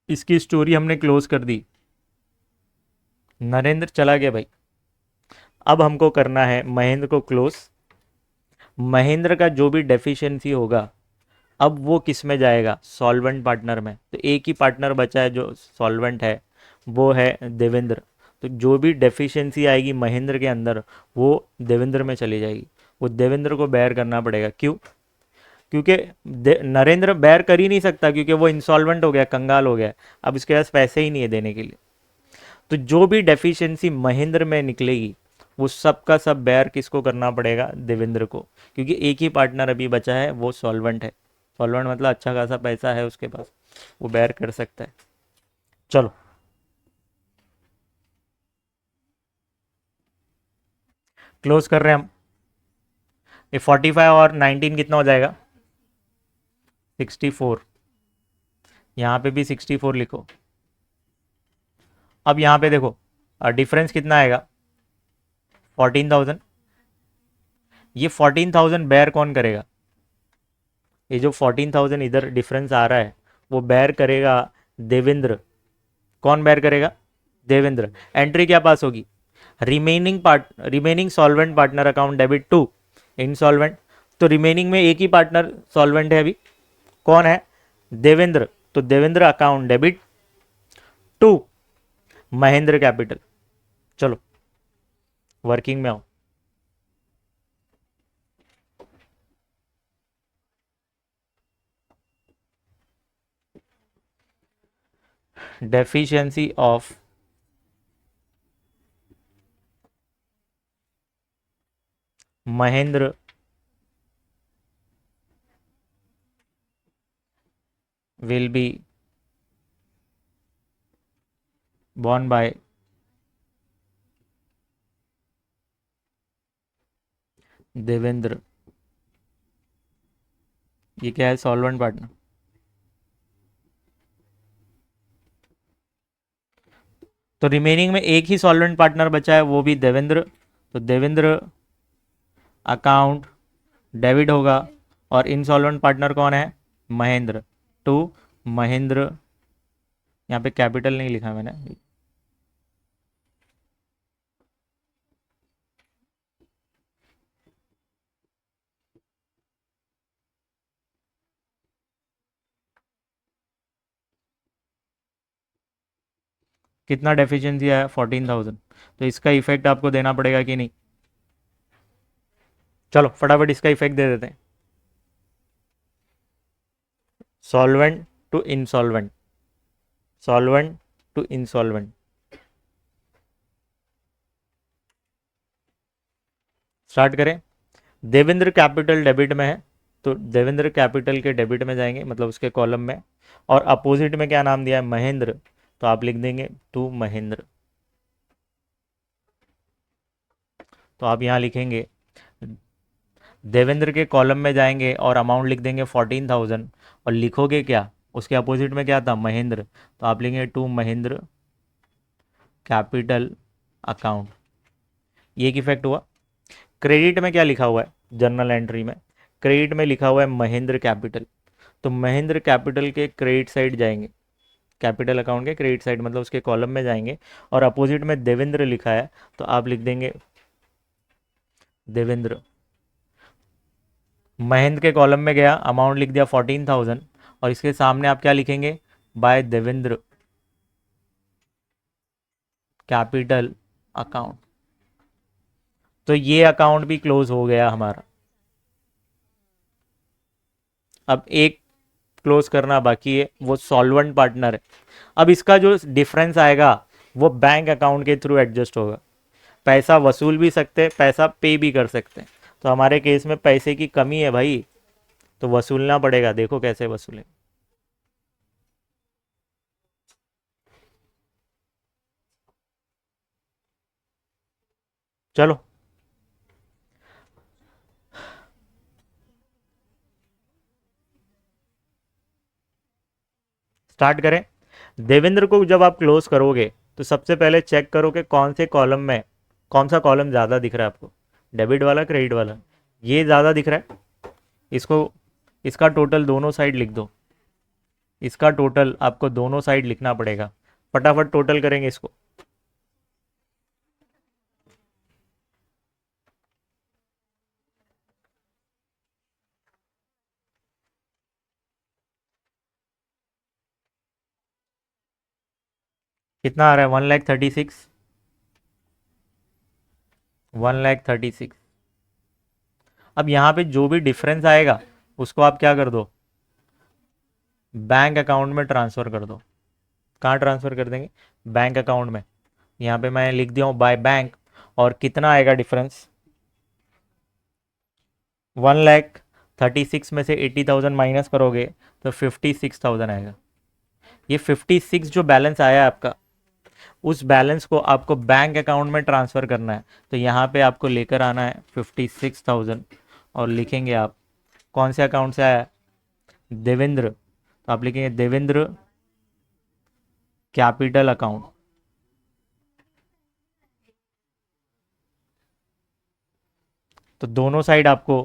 इसकी स्टोरी हमने क्लोज कर दी। नरेंद्र चला गया भाई। अब हमको करना है महेंद्र को क्लोज। महेंद्र का जो भी डेफिशिएंसी होगा, अब वो किस में जाएगा? सॉल्वेंट पार्टनर में। तो एक ही पार्टनर बचा है जो सॉल्वेंट है, वो है देवेंद्र। तो जो भी डेफिशिएंसी आएगी महेंद्र के अंदर, वो देवेंद्र में चली जाएगी। वो देवेंद्र को बेयर करना पड़ेगा। क्यों? क्योंकि नरेंद्र बेयर कर ही नहीं सकता, क्योंकि वो इंसॉल्वेंट हो गया, कंगाल हो गया। अब इसके पास पैसे ही नहीं है देने के लिए। तो जो भी डेफिशिएंसी महेंद्र में निकलेगी, वो सब का सब बेयर किसको करना पड़ेगा? देवेंद्र को। क्योंकि एक ही पार्टनर अभी बचा है, वो सॉल्वेंट है। सॉल्वेंट मतलब अच्छा खासा पैसा है उसके पास, वो बेयर कर सकता है। चलो क्लोज कर रहे हैं हम। ये 45 और 19 कितना हो जाएगा? 64। यहाँ पे भी 64 लिखो। अब यहाँ पे देखो डिफरेंस कितना आएगा? 14,000। ये 14,000 बेयर कौन करेगा? ये जो 14,000 इधर डिफरेंस आ रहा है, वो बेयर करेगा देवेंद्र। कौन बेयर करेगा? देवेंद्र। एंट्री क्या पास होगी? Remaining solvent partner account debit to insolvent. तो रिमेनिंग में एक ही पार्टनर सॉल्वेंट है अभी, कौन है? देवेंद्र। तो Devendra account debit to Mahendra capital. चलो वर्किंग में आओ। Deficiency of Mahendra will be borne by Devendra. ये क्या है? Solvent partner. तो रिमेनिंग में एक ही सॉल्वेंट पार्टनर बचा है, वो भी देवेंद्र। तो देवेंद्र अकाउंट डेबिट होगा और इनसॉल्वेंट पार्टनर कौन है? महेंद्र। टू महेंद्र यहाँ पे कैपिटल नहीं लिखा मैंने। कितना डेफिशिएंसी आया? 14,000। तो इसका इफेक्ट आपको देना पड़ेगा कि नहीं? चलो फटाफट इसका इफेक्ट दे देते हैं। Solvent to insolvent, solvent to insolvent. Start करें। देवेंद्र कैपिटल डेबिट में है, तो देवेंद्र कैपिटल के डेबिट में जाएंगे, मतलब उसके कॉलम में। और अपोजिट में क्या नाम दिया है? महेंद्र। तो आप लिख देंगे टू महेंद्र। तो आप यहाँ लिखेंगे, देवेंद्र के कॉलम में जाएंगे और अमाउंट लिख देंगे 14,000। और लिखोगे क्या? उसके अपोजिट में क्या था? महेंद्र। तो आप लिखेंगे टू महेंद्र कैपिटल अकाउंट। ये एक इफेक्ट हुआ। क्रेडिट में क्या लिखा हुआ है? जर्नल एंट्री में क्रेडिट में लिखा हुआ है महेंद्र कैपिटल। तो महेंद्र कैपिटल के क्रेडिट साइड जाएंगे, कैपिटल अकाउंट के क्रेडिट साइड मतलब उसके कॉलम में जाएंगे। और अपोजिट में देवेंद्र लिखा है, तो आप लिख देंगे देवेंद्र। महेंद्र के कॉलम में गया, अमाउंट लिख दिया 14,000। और इसके सामने आप क्या लिखेंगे? By Devendra capital account. तो ये अकाउंट भी क्लोज हो गया हमारा। अब एक क्लोज करना बाकी है, वो सॉल्वेंट पार्टनर है। अब इसका जो डिफरेंस आएगा वो बैंक अकाउंट के थ्रू एडजस्ट होगा। पैसा वसूल भी सकते हैं, पैसा पे भी कर सकते हैं। तो हमारे केस में पैसे की कमी है भाई, तो वसूलना पड़ेगा। देखो कैसे वसूलें। चलो स्टार्ट करें। देवेंद्र को जब आप क्लोज करोगे तो सबसे पहले चेक करो कि कौन से कॉलम में कौन सा कॉलम ज़्यादा दिख रहा है आपको, डेबिट वाला क्रेडिट वाला। ये ज़्यादा दिख रहा है, इसको इसका टोटल दोनों साइड लिख दो। इसका टोटल आपको दोनों साइड लिखना पड़ेगा। फटाफट टोटल करेंगे इसको। कितना आ रहा है? 1,36,000। 1,36,000। अब यहाँ पे जो भी डिफरेंस आएगा उसको आप क्या कर दो? बैंक अकाउंट में ट्रांसफ़र कर दो। कहाँ ट्रांसफ़र कर देंगे? बैंक अकाउंट में। यहाँ पे मैं लिख दिया हूँ बाय बैंक। और कितना आएगा डिफरेंस? 1,36,000 में से 80,000 माइनस करोगे तो 56,000 आएगा। ये 56 जो बैलेंस आया है आपका, उस बैलेंस को आपको बैंक अकाउंट में ट्रांसफ़र करना है। तो यहाँ पे आपको लेकर आना है 56,000। और लिखेंगे आप कौन से अकाउंट से आया है? देवेंद्र। तो आप लिखेंगे देवेंद्र कैपिटल अकाउंट। तो दोनों साइड आपको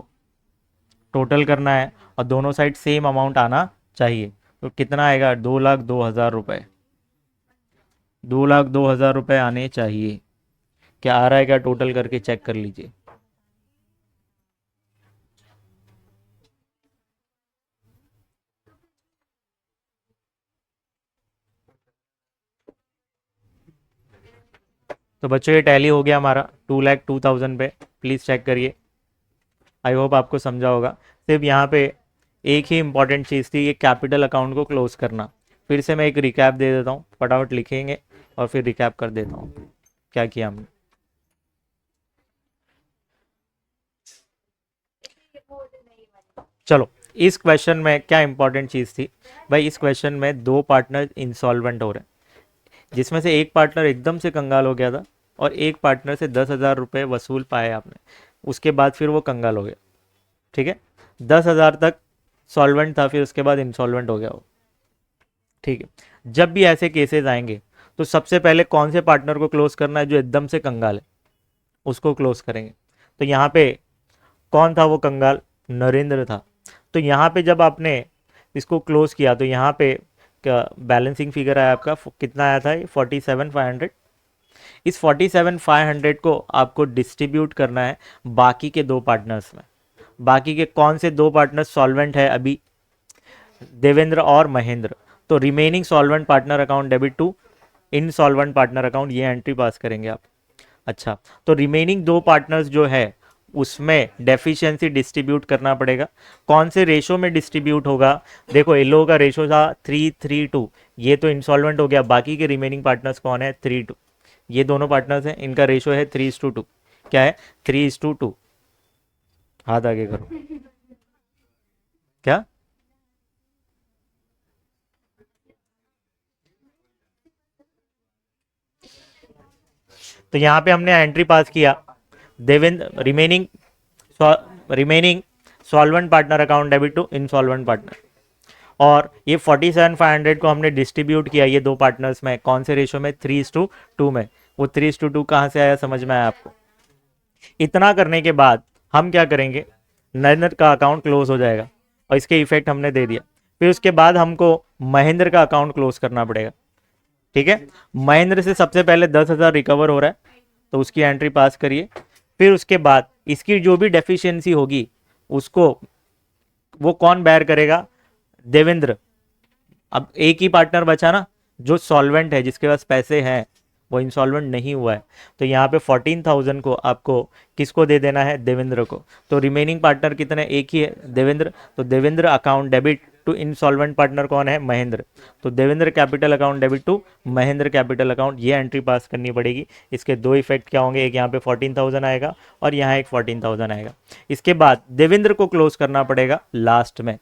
टोटल करना है और दोनों साइड सेम अमाउंट आना चाहिए। तो कितना आएगा? 2,02,000 रुपये। 2,02,000 रुपये आने चाहिए। क्या आ रहा है? क्या टोटल करके चेक कर लीजिए। तो बच्चों ये टैली हो गया हमारा 2,02,000 पे। प्लीज़ चेक करिए। आई होप आपको समझा होगा। सिर्फ यहाँ पे एक ही इंपॉर्टेंट चीज़ थी, ये कैपिटल अकाउंट को क्लोज करना। फिर से मैं एक रिकैप दे देता हूँ, फटाफट लिखेंगे और फिर रिकैप कर देता हूँ क्या किया हमने। चलो, इस क्वेश्चन में क्या इंपॉर्टेंट चीज़ थी भाई? इस क्वेश्चन में दो पार्टनर इंसॉल्वेंट हो रहे हैं, जिसमें से एक पार्टनर एकदम से कंगाल हो गया था और एक पार्टनर से 10,000 रुपये वसूल पाए आपने। उसके बाद फिर वो कंगाल हो गया। ठीक है, 10,000 तक सॉल्वेंट था, फिर उसके बाद इंसॉल्वेंट हो गया वो। ठीक है, जब भी ऐसे केसेस आएंगे तो सबसे पहले कौन से पार्टनर को क्लोज करना है? जो एकदम से कंगाल है उसको क्लोज करेंगे। तो यहाँ पे कौन था वो कंगाल? नरेंद्र था। तो यहाँ पे जब आपने इसको क्लोज किया तो यहाँ पे इसका बैलेंसिंग फिगर आया आपका कितना आया था, 47,500। इस 47,500 को आपको डिस्ट्रीब्यूट करना है बाकी के दो पार्टनर्स में। बाकी के कौन से दो पार्टनर्स सॉल्वेंट है अभी, देवेंद्र और महेंद्र। तो remaining solvent partner account debit to insolvent partner account, ये एंट्री पास करेंगे आप। अच्छा, तो रिमेनिंग दो पार्टनर्स जो है उसमें डेफिशिएंसी डिस्ट्रीब्यूट करना पड़ेगा। कौन से रेशो में डिस्ट्रीब्यूट होगा, देखो इन लोगों का रेशो था 3:3:2, ये तो इंसॉल्वेंट हो गया, बाकी के रिमेनिंग पार्टनर्स कौन है, 3:2। ये दोनों पार्टनर्स हैं, इनका रेशो है 3:2। क्या है, 3:2। हाथ आगे करो। क्या, तो यहाँ पे हमने एंट्री पास किया, Devendra remaining solvent partner account debit to insolvent partner. और ये 47,500 को हमने डिस्ट्रीब्यूट किया ये दो पार्टनर्स में, कौन से रेशो में, 3:2 में। वो 3:2 कहाँ से आया, समझ में आया आपको। इतना करने के बाद हम क्या करेंगे, नरेंद्र का अकाउंट क्लोज हो जाएगा और इसके इफेक्ट हमने दे दिया। फिर उसके बाद हमको महेंद्र का अकाउंट क्लोज करना पड़ेगा। ठीक है, महेंद्र से सबसे पहले 10,000 रिकवर हो रहा है, तो उसकी एंट्री पास करिए। फिर उसके बाद इसकी जो भी डेफिशिएंसी होगी उसको वो कौन बेयर करेगा, देवेंद्र। अब एक ही पार्टनर बचा ना जो सॉल्वेंट है, जिसके पास पैसे हैं, वो इंसॉल्वेंट नहीं हुआ है। तो यहाँ पे 14,000 को आपको किसको दे देना है, देवेंद्र को। तो रिमेनिंग पार्टनर कितने, एक ही है, देवेंद्र। तो Devendra account debit to insolvent partner कौन है, महेंद्र। तो Devendra capital account debit to Mahendra capital account, ये एंट्री पास करनी पड़ेगी। इसके दो इफेक्ट क्या होंगे, एक यहाँ पे 14,000 आएगा और यहाँ एक 14,000 आएगा। इसके बाद देवेंद्र को क्लोज करना पड़ेगा लास्ट में।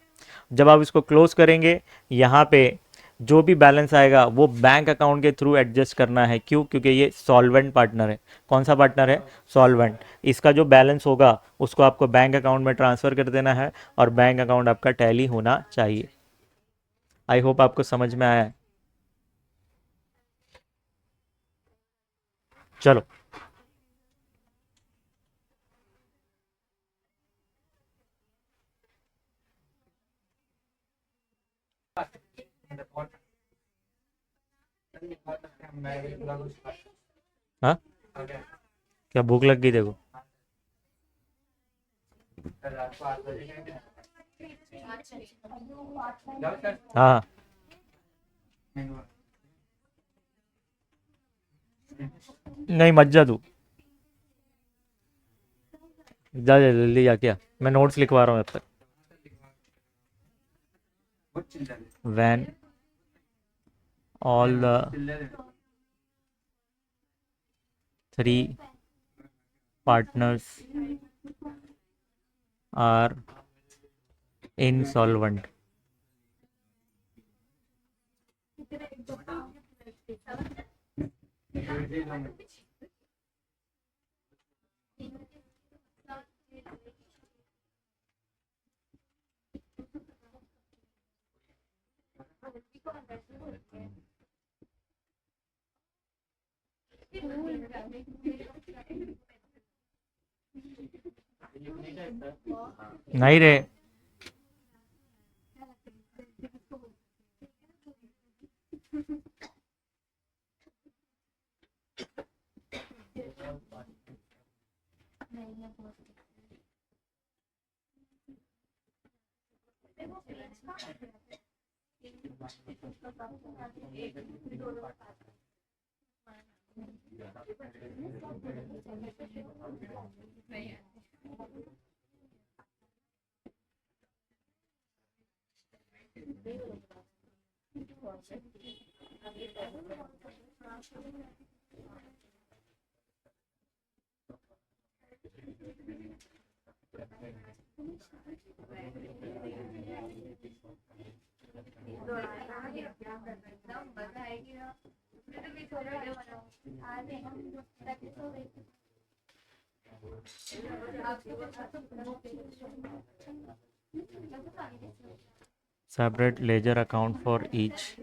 जब आप इसको क्लोज करेंगे, यहाँ पे जो भी बैलेंस आएगा वो बैंक अकाउंट के थ्रू एडजस्ट करना है। क्यों, क्योंकि ये सॉल्वेंट पार्टनर है। कौन सा पार्टनर है, सॉल्वेंट। इसका जो बैलेंस होगा उसको आपको बैंक अकाउंट में ट्रांसफर कर देना है और बैंक अकाउंट आपका टैली होना चाहिए। आई होप आपको समझ में आया है। चलो, हाँ, क्या भूख लग गई देखो। हाँ, नहीं मत जा तू, जा जा जल्दी जा, क्या मैं नोट्स लिखवा रहा हूँ अब तक। When all the three partners are insolvent, नहीं रे। Separate ledger account for each.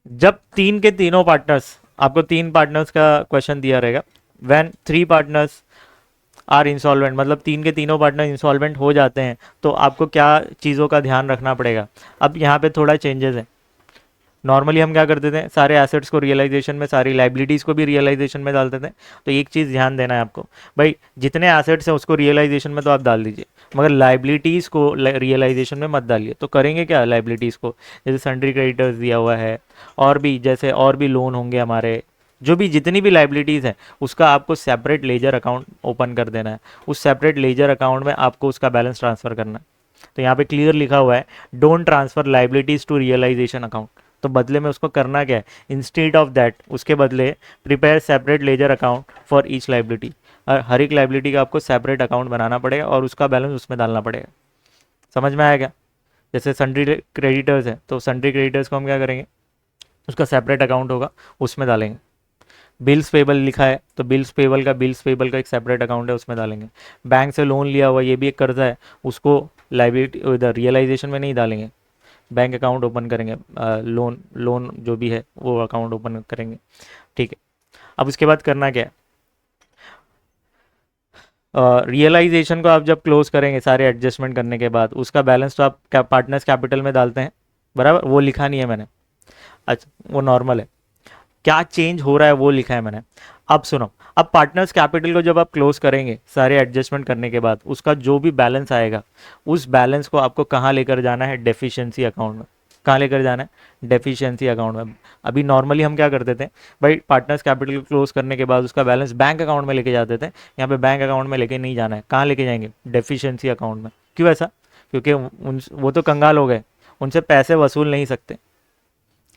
जब तीन के तीनों पार्टनर्स, आपको तीन पार्टनर्स का क्वेश्चन दिया रहेगा, when three partners are insolvent, मतलब तीन के तीनों पार्टनर इंसॉल्वेंट हो जाते हैं, तो आपको क्या चीज़ों का ध्यान रखना पड़ेगा। अब यहाँ पे थोड़ा चेंजेस है। नॉर्मली हम क्या करते थे, सारे एसेट्स को रियलाइजेशन में, सारी लाइबिलिटीज़ को भी रियलाइजेशन में डालते थे। तो एक चीज़ ध्यान देना है आपको, भाई जितने एसेट्स हैं उसको रियलाइजेशन में तो आप डाल दीजिए, मगर लाइबिलिटीज़ को रियलाइजेशन में मत डालिए। तो करेंगे क्या लाइबिलिटीज़ को, जैसे सन्ड्री क्रेडिटर्स दिया हुआ है, और भी जैसे और भी लोन होंगे हमारे, जो भी जितनी भी लाइबिलिटीज़ हैं उसका आपको सेपरेट लेजर अकाउंट ओपन कर देना है। उस सेपरेट लेजर अकाउंट में आपको उसका बैलेंस ट्रांसफ़र करना है। तो यहाँ पे क्लियर लिखा हुआ है, don't transfer liabilities to realisation account. तो बदले में उसको करना क्या है, इंस्टेड ऑफ दैट, उसके बदले prepare separate ledger account for each liability. और हर एक लाइबिलिटी का आपको सेपरेट अकाउंट बनाना पड़ेगा और उसका बैलेंस उसमें डालना पड़ेगा। समझ में आया क्या। जैसे सन्ड्री क्रेडिटर्स है, तो सन्ड्री क्रेडिटर्स को हम क्या करेंगे, उसका सेपरेट अकाउंट होगा, उसमें डालेंगे। बिल्स पेबल लिखा है, तो बिल्स पेबल का एक सेपरेट अकाउंट है, उसमें डालेंगे। बैंक से लोन लिया हुआ, ये भी एक कर्जा है, उसको लाइबिलिटी इधर रियलाइजेशन में नहीं डालेंगे, बैंक अकाउंट ओपन करेंगे, लोन लोन जो भी है वो अकाउंट ओपन करेंगे। ठीक है। अब उसके बाद करना क्या है, रियलाइजेशन को आप जब क्लोज करेंगे सारे एडजस्टमेंट करने के बाद, उसका बैलेंस तो आप पार्टनर्स कैपिटल में डालते हैं, बराबर, वो लिखा नहीं है मैंने। अच्छा, वो नॉर्मल है, क्या चेंज हो रहा है वो लिखा है मैंने। अब सुनो, अब पार्टनर्स कैपिटल को जब आप क्लोज करेंगे सारे एडजस्टमेंट करने के बाद, उसका जो भी बैलेंस आएगा, उस बैलेंस को आपको कहाँ लेकर जाना है, डेफिशिएंसी अकाउंट में। कहाँ लेकर जाना है, डेफिशिएंसी अकाउंट में। अभी नॉर्मली हम क्या करते थे, भाई पार्टनर्स कैपिटल क्लोज करने के बाद उसका बैलेंस बैंक अकाउंट में लेके जाते थे। यहाँ पे बैंक अकाउंट में लेके नहीं जाना है, कहाँ लेके जाएंगे, डेफिशिएंसी अकाउंट में। क्यों ऐसा, क्योंकि वो तो कंगाल हो गए, उनसे पैसे वसूल नहीं सकते।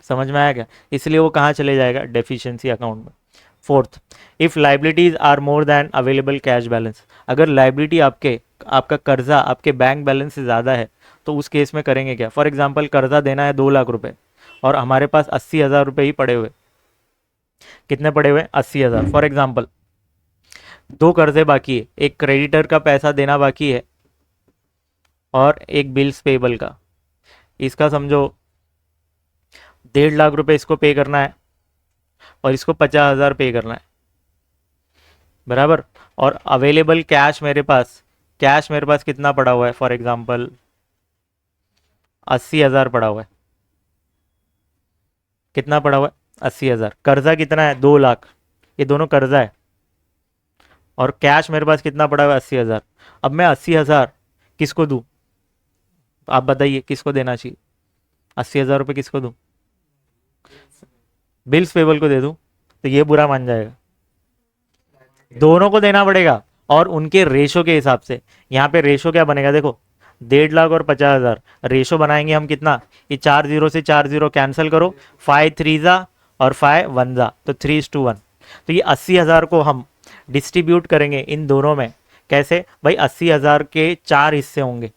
समझ में आया क्या, इसलिए वो कहाँ चले जाएगा, डेफिशिएंसी अकाउंट में। Fourth, if liabilities are more than available cash balance, अगर लाइबिलिटी आपका कर्जा आपके बैंक बैलेंस से ज़्यादा है, तो उस केस में करेंगे क्या। फॉर एग्जाम्पल कर्जा देना है 2 लाख रुपए, और हमारे पास 80,000 रुपये ही पड़े हुए। कितने पड़े हुए, 80,000 फॉर एग्जाम्पल। दो कर्जे बाकी है, एक क्रेडिटर का पैसा देना बाकी है, और एक बिल्स पेबल का। इसका समझो 1.5 लाख रुपए इसको पे करना है, और इसको 50,000 पे करना है, बराबर। और अवेलेबल कैश मेरे पास कितना पड़ा हुआ है, फॉर एग्जाम्पल 80,000 पड़ा हुआ है। कितना पड़ा हुआ है, 80,000। कर्जा कितना है, 2 लाख, ये दोनों कर्जा है। और कैश मेरे पास कितना पड़ा हुआ है, 80,000। अब मैं 80,000 किसको दूं, आप बताइए किसको देना चाहिए, 80,000 रुपये किसको दूं, बिल्स पेबल को दे दूं, तो ये बुरा मान जाएगा। दोनों को देना पड़ेगा, और उनके रेशो के हिसाब से। यहाँ पे रेशो क्या बनेगा, देखो 1.5 लाख और 50,000, रेशो बनाएंगे हम कितना, ये 4 0 से 4 0 कैंसिल करो, 5 3 और 5 1, तो 3:1। तो ये 80,000 को हम डिस्ट्रीब्यूट करेंगे इन दोनों में। कैसे भाई, 80,000 के 4 हिस्से होंगे,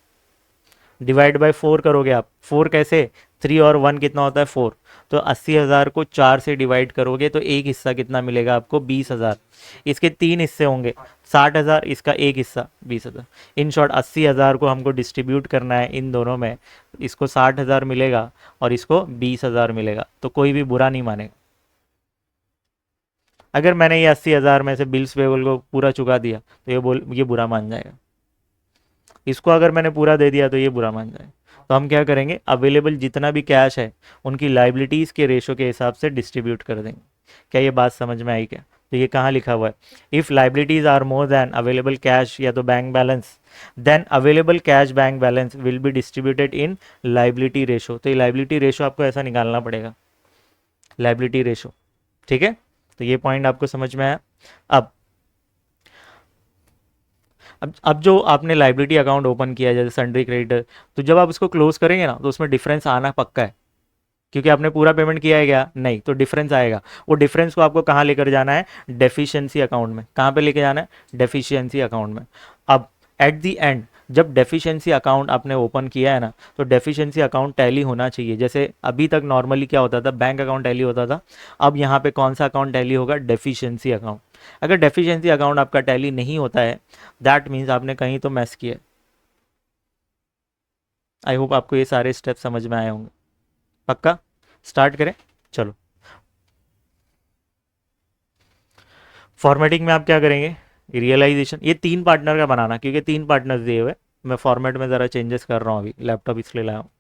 डिवाइड बाय 4 करोगे आप। 4 कैसे, 3 और 1 कितना होता है, 4। तो 80,000 को 4 से डिवाइड करोगे तो एक हिस्सा कितना मिलेगा आपको, 20,000। इसके 3 हिस्से होंगे, 60,000, इसका एक हिस्सा 20,000। इन शॉर्ट 80,000 को हमको डिस्ट्रीब्यूट करना है इन दोनों में, इसको 60,000 मिलेगा और इसको 20,000 मिलेगा, तो कोई भी बुरा नहीं मानेगा। अगर मैंने ये 80,000 में से बिल्स पेबल को पूरा चुका दिया, तो ये बुरा मान जाएगा। इसको अगर मैंने पूरा दे दिया तो ये बुरा मान जाए। तो हम क्या करेंगे, अवेलेबल जितना भी कैश है उनकी लाइबिलिटीज़ के रेशो के हिसाब से डिस्ट्रीब्यूट कर देंगे। क्या ये बात समझ में आई क्या। तो ये कहाँ लिखा हुआ है, if liabilities are more than available cash या तो bank balance, then available cash bank balance will be distributed in liability ratio. तो ये लाइबिलिटी रेशो आपको ऐसा निकालना पड़ेगा, लाइबिलिटी रेशो। ठीक है, तो ये पॉइंट आपको समझ में आया। अब अब जो आपने लाइबिलिटी अकाउंट ओपन किया है जैसे सन्ड्री क्रेडिटर, तो जब आप उसको क्लोज करेंगे ना, तो उसमें डिफरेंस आना पक्का है, क्योंकि आपने पूरा पेमेंट किया है क्या, नहीं, तो डिफरेंस आएगा। वो डिफरेंस को आपको कहाँ लेकर जाना है, डेफिशिएंसी अकाउंट में। कहाँ पे लेके जाना है, डेफिशिएंसी अकाउंट में। अब एट द एंड जब डेफिशिएंसी अकाउंट आपने ओपन किया है ना, तो डेफिशिएंसी अकाउंट टैली होना चाहिए। जैसे अभी तक नॉर्मली क्या होता था, बैंक अकाउंट टैली होता था, अब यहाँ पे कौन सा अकाउंट टैली होगा, डेफिशिएंसी अकाउंट। अगर डेफिशिएंसी अकाउंट आपका टैली नहीं होता है, दैट मीन्स आपने कहीं तो मैस किया है। आई होप आपको ये सारे स्टेप समझ में आए होंगे। पक्का, स्टार्ट करें। चलो, फॉर्मेटिंग में आप क्या करेंगे, रियलाइजेशन, ये तीन पार्टनर का बनाना, क्योंकि तीन पार्टनर्स दिए हुए, मैं फॉर्मेट में ज़रा चेंजेस कर रहा हूँ, अभी लैपटॉप इसलिए लाया हूँ।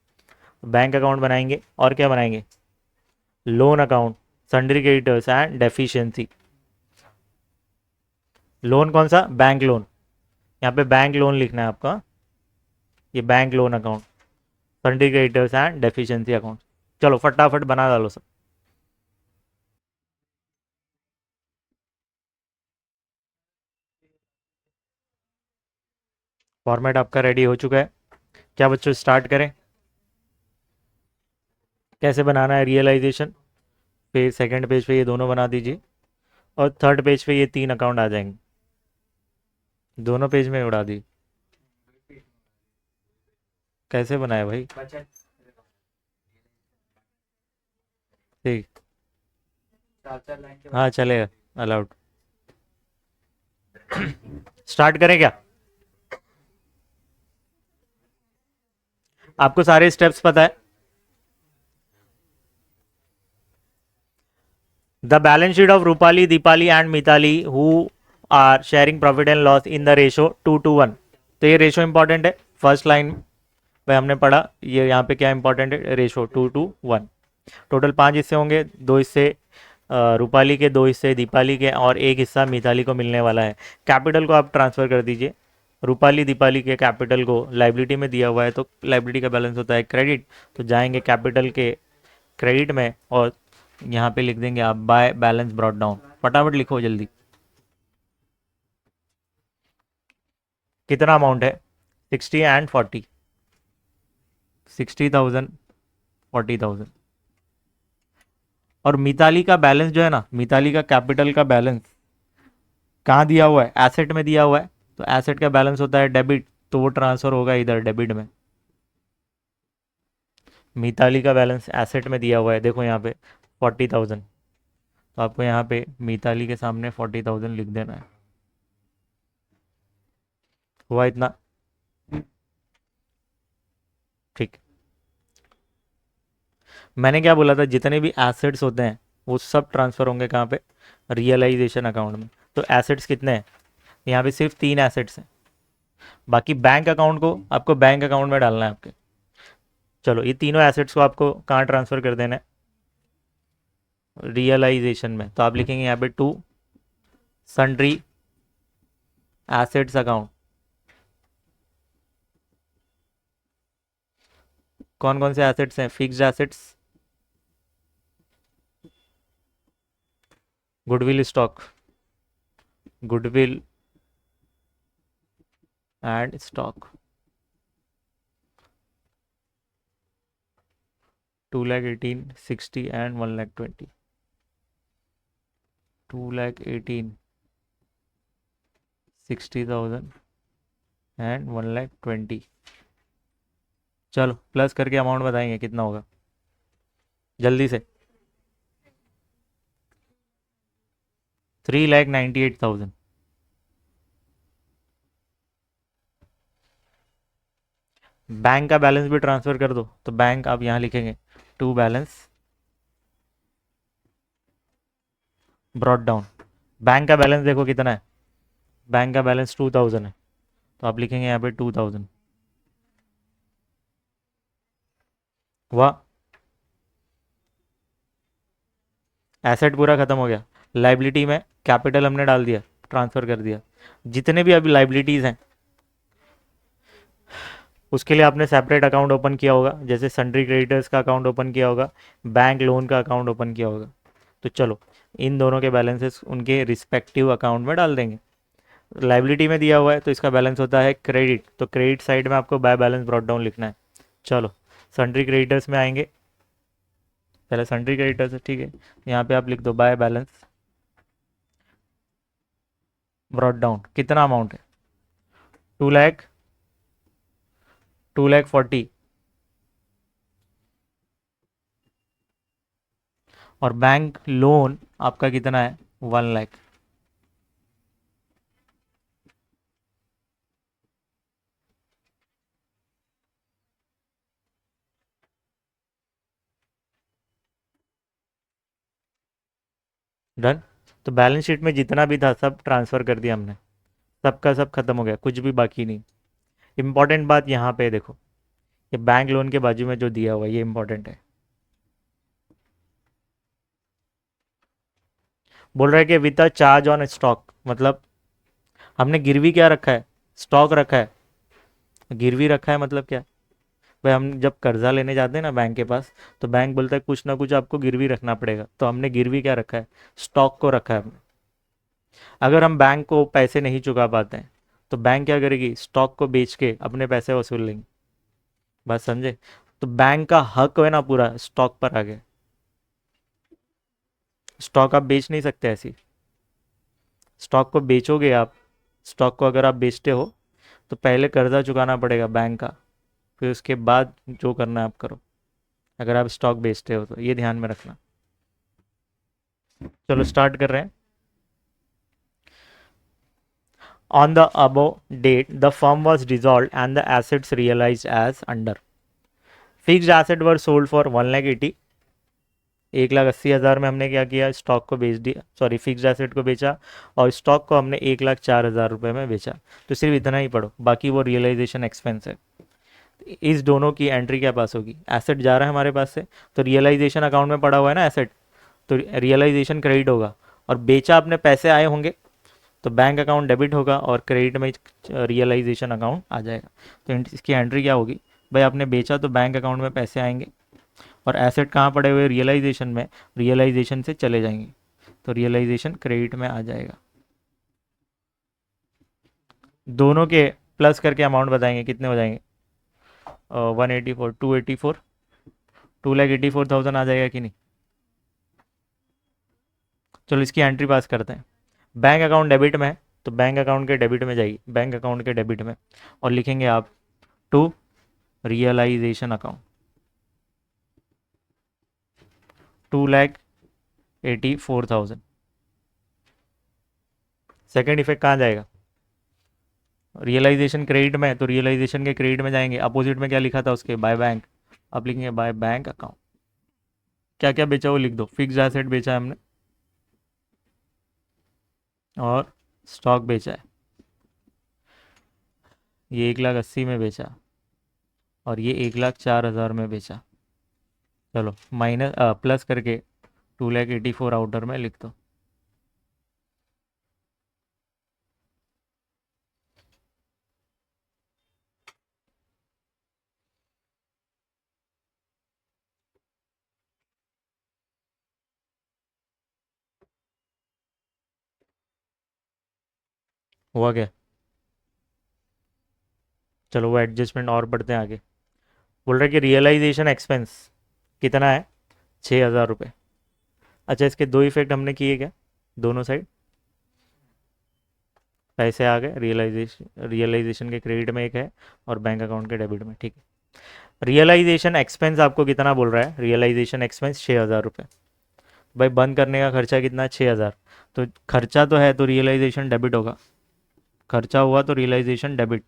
बैंक अकाउंट बनाएंगे और क्या बनाएंगे, loan account, sundry creditors and deficiency. Loan कौन सा, बैंक लोन, यहाँ पे बैंक लोन लिखना है आपका, ये bank loan account, sundry creditors and deficiency account. चलो फटाफट बना डालो सब। फॉर्मेट आपका रेडी हो चुका है, क्या बच्चों स्टार्ट करें। कैसे बनाना है रियलाइजेशन, फिर सेकंड पेज पे ये दोनों बना दीजिए, और थर्ड पेज पे ये तीन अकाउंट आ जाएंगे, दोनों पेज में उड़ा दी। कैसे बनाए भाई, ठीक, हाँ चलेगा, अलाउड। स्टार्ट करें क्या, आपको सारे स्टेप्स पता है। The balance sheet of Rupali, Deepali and Mitali who are sharing profit and loss in the ratio 2:1। तो ये रेशो इंपॉर्टेंट है, फर्स्ट लाइन पे हमने पढ़ा, ये यहाँ पे क्या इंपॉर्टेंट है, रेशो 2:1। टोटल 5 हिस्से होंगे, 2 हिस्से रूपाली के, 2 हिस्से दीपाली के, और एक हिस्सा मिताली को मिलने वाला है। कैपिटल को आप ट्रांसफ़र कर दीजिए, रूपाली दीपाली के कैपिटल को लाइबिलिटी में दिया हुआ है, तो लाइबिलिटी का बैलेंस होता है क्रेडिट, तो जाएंगे कैपिटल के क्रेडिट में, और यहाँ पे लिख देंगे आप बाय बैलेंस ब्रॉट डाउन। फटाफट लिखो जल्दी, कितना अमाउंट है, 60 एंड 40, 60,000, 40,000। और मिताली का बैलेंस जो है ना, मिताली का कैपिटल का बैलेंस कहाँ दिया हुआ है, एसेट में दिया हुआ है, तो एसेट का बैलेंस होता है डेबिट, तो वो ट्रांसफर होगा इधर डेबिट में। मिताली का बैलेंस एसेट में दिया हुआ है, देखो यहाँ पे 40,000, तो आपको यहाँ पे मिताली के सामने 40,000 लिख देना है। हुआ इतना, ठीक। मैंने क्या बोला था, जितने भी एसेट्स होते हैं वो सब ट्रांसफर होंगे कहाँ पे, रियलाइजेशन अकाउंट में। तो एसेट्स कितने हैं, यहाँ पे सिर्फ 3 एसेट्स हैं, बाकी बैंक अकाउंट को आपको बैंक अकाउंट में डालना है आपके। चलो, ये तीनों एसेट्स को आपको कहाँ ट्रांसफर कर देना है, रियलाइजेशन में। तो आप लिखेंगे यहाँ पे टू सन्ड्री एसेट्स अकाउंट। कौन कौन से एसेट्स हैं, fixed assets, goodwill stock, goodwill and stock, 2,18,000, 60 and 1,20,000, 2,18,000, 60,000 and 1,20,000। चलो प्लस करके अमाउंट बताएंगे कितना होगा, जल्दी से। 3,98,000। बैंक का बैलेंस भी ट्रांसफर कर दो, तो बैंक आप यहाँ लिखेंगे to balance brought down. Bank का बैलेंस देखो कितना है, बैंक का बैलेंस 2,000 है, तो आप लिखेंगे यहाँ पे 2,000। वाह, एसेट पूरा खत्म हो गया। लाइबिलिटी में कैपिटल हमने डाल दिया, ट्रांसफर कर दिया। जितने भी अभी लाइबिलिटीज़ हैं उसके लिए आपने सेपरेट अकाउंट ओपन किया होगा, जैसे सन्ड्री क्रेडिटर्स का अकाउंट ओपन किया होगा, बैंक लोन का अकाउंट ओपन किया होगा। तो चलो, इन दोनों के बैलेंसेस उनके रिस्पेक्टिव अकाउंट में डाल देंगे। लाइबिलिटी में दिया हुआ है तो इसका बैलेंस होता है क्रेडिट, तो क्रेडिट साइड में आपको बाय बैलेंस ब्रॉट डाउन लिखना है। चलो, सन्ड्री क्रेडिटर्स में आएंगे, पहले सन्ड्री क्रेडिटर्स है, ठीक है, यहाँ पे आप लिख दो बाय बैलेंस ब्रॉट डाउन। कितना अमाउंट है, 2 लाख, 2,40,000। और बैंक लोन आपका कितना है, 1 लाख। डन। तो बैलेंस शीट में जितना भी था सब ट्रांसफ़र कर दिया हमने, सबका सब खत्म हो गया, कुछ भी बाकी नहीं। इंपॉर्टेंट बात यहाँ पे देखो, ये बैंक लोन के बाजू में जो दिया हुआ है ये इंपॉर्टेंट है। बोल रहा है कि विद चार्ज ऑन स्टॉक, मतलब हमने गिरवी क्या रखा है, स्टॉक रखा है। गिरवी रखा है मतलब क्या, भाई हम जब कर्जा लेने जाते हैं ना बैंक के पास, तो बैंक बोलता है कुछ ना कुछ आपको गिरवी रखना पड़ेगा, तो हमने गिरवी क्या रखा है, स्टॉक को रखा है हमने। अगर हम बैंक को पैसे नहीं चुका पाते हैं तो बैंक क्या करेगी, स्टॉक को बेच के अपने पैसे वसूल लेंगे। बात समझे। तो बैंक का हक है ना पूरा स्टॉक पर आ गया। स्टॉक आप बेच नहीं सकते ऐसी, स्टॉक को बेचोगे आप, स्टॉक को अगर आप बेचते हो तो पहले कर्जा चुकाना पड़ेगा बैंक का, फिर उसके बाद जो करना है आप करो, अगर आप स्टॉक बेचते हो तो ये ध्यान में रखना। चलो स्टार्ट कर रहे हैं। On the above date, the firm was dissolved and the assets realized as under. Fixed asset were sold for 1,80,000, 1,80,000 में हमने क्या किया, स्टॉक को बेच दिया, सॉरी फिक्स्ड एसेट को बेचा, और स्टॉक को हमने 1,04,000 रुपये में बेचा। तो सिर्फ इतना ही पढ़ो, बाकी वो रियलाइजेशन एक्सपेंस है। इस दोनों की एंट्री क्या पास होगी, एसेट जा रहा है हमारे पास से, तो रियलाइजेशन अकाउंट में पड़ा हुआ है ना एसेट, तो रियलाइजेशन क्रेडिट होगा, और बेचा अपने पैसे आए होंगे तो बैंक अकाउंट डेबिट होगा और क्रेडिट में रियलाइजेशन अकाउंट आ जाएगा। तो इसकी एंट्री क्या होगी, भाई आपने बेचा तो बैंक अकाउंट में पैसे आएंगे, और एसेट कहाँ पड़े हुए, रियलाइजेशन में, रियलाइजेशन से चले जाएंगे, तो रियलाइजेशन क्रेडिट में आ जाएगा। दोनों के प्लस करके अमाउंट बताएंगे कितने हो जाएंगे, 184, 284, 2,84,000 आ जाएगा कि नहीं। चलो इसकी एंट्री पास करते हैं। बैंक अकाउंट डेबिट में है तो बैंक अकाउंट के डेबिट में जाइए, बैंक अकाउंट के डेबिट में, और लिखेंगे आप to realisation account, 2,84,000। Second effect कहाँ जाएगा, रियलाइजेशन क्रेडिट में, तो रियलाइजेशन के क्रेडिट में जाएंगे, अपोजिट में क्या लिखा था उसके, बाय बैंक, अब लिखेंगे बाय बैंक अकाउंट। क्या क्या बेचा वो लिख दो, फिक्स एसेट बेचा है हमने, और स्टॉक बेचा है, ये 1,80,000 में बेचा, और ये 1,04,000 में बेचा। चलो माइनस प्लस करके 2,84,000 आउटर में लिख दो। हुआ क्या, चलो वो एडजस्टमेंट और बढ़ते हैं आगे। बोल रहे कि रियलाइजेशन एक्सपेंस कितना है, 6,000 रुपये। अच्छा इसके दो इफेक्ट हमने किए क्या, दोनों साइड पैसे आ गए, रियलाइजेशन के क्रेडिट में एक है और बैंक अकाउंट के डेबिट में, ठीक है। रियलाइजेशन एक्सपेंस आपको कितना बोल रहा है, रियलाइजेशन एक्सपेंस 6,000 रुपये। भाई बंद करने का खर्चा कितना है, 6,000, तो खर्चा तो है तो रियलाइजेशन डेबिट होगा, खर्चा हुआ तो रियलाइजेशन डेबिट,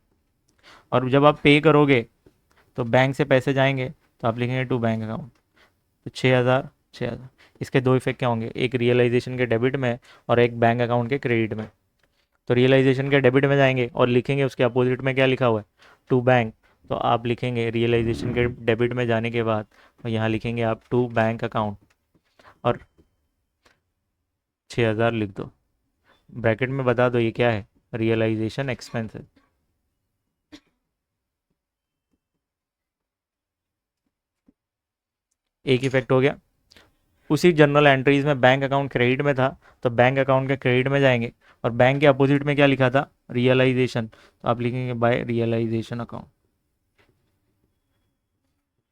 और जब आप पे करोगे तो बैंक से पैसे जाएंगे, तो आप लिखेंगे टू बैंक अकाउंट, तो 6,000, 6,000। इसके दो इफेक्ट क्या होंगे, एक रियलाइजेशन के डेबिट में और एक बैंक अकाउंट के क्रेडिट में। तो रियलाइजेशन के डेबिट में जाएंगे और लिखेंगे उसके अपोजिट में क्या लिखा हुआ है, टू बैंक, तो आप लिखेंगे रियलाइजेशन के डेबिट में जाने के बाद और यहाँ लिखेंगे आप टू बैंक अकाउंट, और 6,000 लिख दो, ब्रैकेट में बता दो ये क्या है, रियलाइजेशन एक्सपेंस है। एक इफेक्ट हो गया। उसी जर्नल एंट्रीज में बैंक अकाउंट क्रेडिट में था, तो बैंक अकाउंट के क्रेडिट में जाएंगे, और बैंक के अपोजिट में क्या लिखा था, रियलाइजेशन, तो आप लिखेंगे बाय रियलाइजेशन अकाउंट।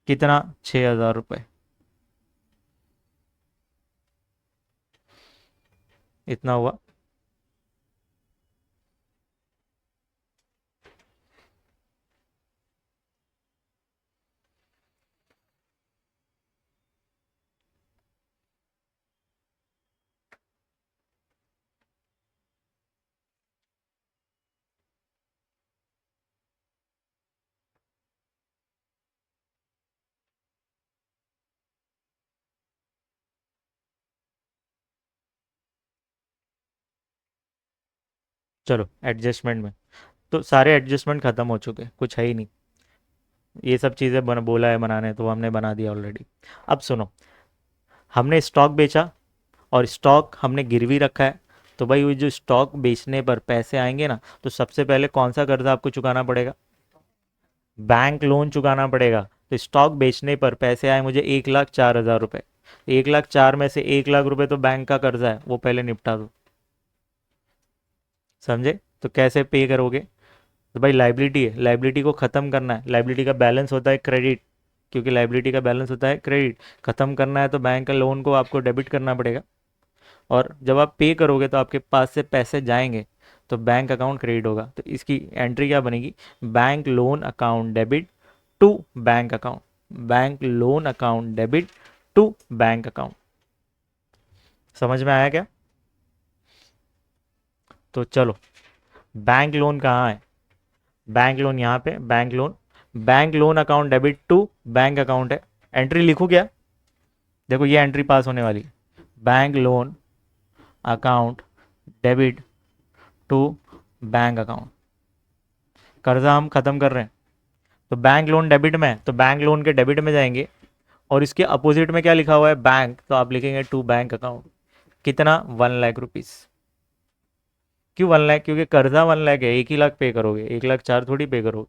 कितना, 6,000 रुपये, इतना हुआ। चलो एडजस्टमेंट में, तो सारे एडजस्टमेंट ख़त्म हो चुके, कुछ है ही नहीं। ये सब चीज़ें बोला है बनाने, तो हमने बना दिया ऑलरेडी। अब सुनो, हमने स्टॉक बेचा और स्टॉक हमने गिरवी रखा है, तो भाई वो जो स्टॉक बेचने पर पैसे आएंगे ना, तो सबसे पहले कौन सा कर्जा आपको चुकाना पड़ेगा? बैंक लोन चुकाना पड़ेगा। तो स्टॉक बेचने पर पैसे आए मुझे 1,04,000 रुपये, 1,04,000 में से 1,00,000 रुपये तो बैंक का कर्जा है, वो पहले निपटा दो। समझे? तो कैसे पे करोगे? तो भाई लाइबिलिटी है, लाइबिलिटी को ख़त्म करना है, लाइबिलिटी का बैलेंस होता है क्रेडिट, क्योंकि लाइबिलिटी का बैलेंस होता है क्रेडिट। ख़त्म करना है तो बैंक का लोन को आपको डेबिट करना पड़ेगा, और जब आप पे करोगे तो आपके पास से पैसे जाएंगे, तो बैंक अकाउंट क्रेडिट होगा। तो इसकी एंट्री क्या बनेगी? Bank loan account debit to bank account, bank loan account debit to bank account. समझ में आया क्या? तो चलो, बैंक लोन कहाँ है? बैंक लोन यहाँ पे, bank loan account debit to bank account है। एंट्री लिखूँ क्या? देखो ये एंट्री पास होने वाली है, bank loan account debit to bank account. कर्जा हम खत्म कर रहे हैं, तो बैंक लोन डेबिट में है, तो बैंक लोन के डेबिट में जाएंगे, और इसके अपोजिट में क्या लिखा हुआ है? बैंक, तो आप लिखेंगे टू बैंक अकाउंट। कितना? 1,00,000 रुपीज़। क्यों 1,00,000? क्योंकि कर्जा 1,00,000 है, 1 ही लाख पे करोगे, 1,04,000 थोड़ी पे करोगे।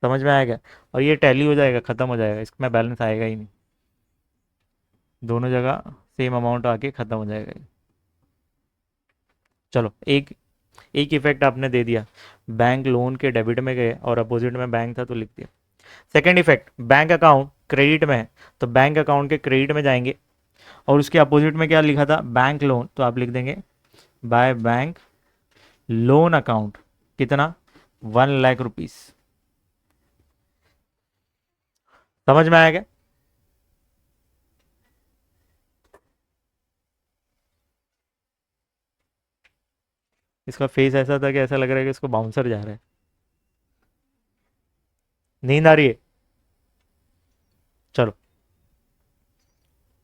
समझ में आएगा? और ये टैली हो जाएगा, खत्म हो जाएगा, इसमें बैलेंस आएगा ही नहीं, दोनों जगह सेम अमाउंट आके खत्म हो जाएगा ये। चलो, एक एक इफेक्ट आपने दे दिया, बैंक लोन के डेबिट में गए और अपोजिट में बैंक था तो लिख दिया। Second effect, bank account credit में है, तो बैंक अकाउंट के क्रेडिट में जाएंगे, और उसके अपोजिट में क्या लिखा था? बैंक लोन, तो आप लिख देंगे बाय बैंक लोन अकाउंट। कितना? 1,00,000 रुपीज़। समझ में आया क्या? इसका फेस ऐसा था कि ऐसा लग रहा है कि इसको बाउंसर जा रहा है। नींद आ रही है? चलो,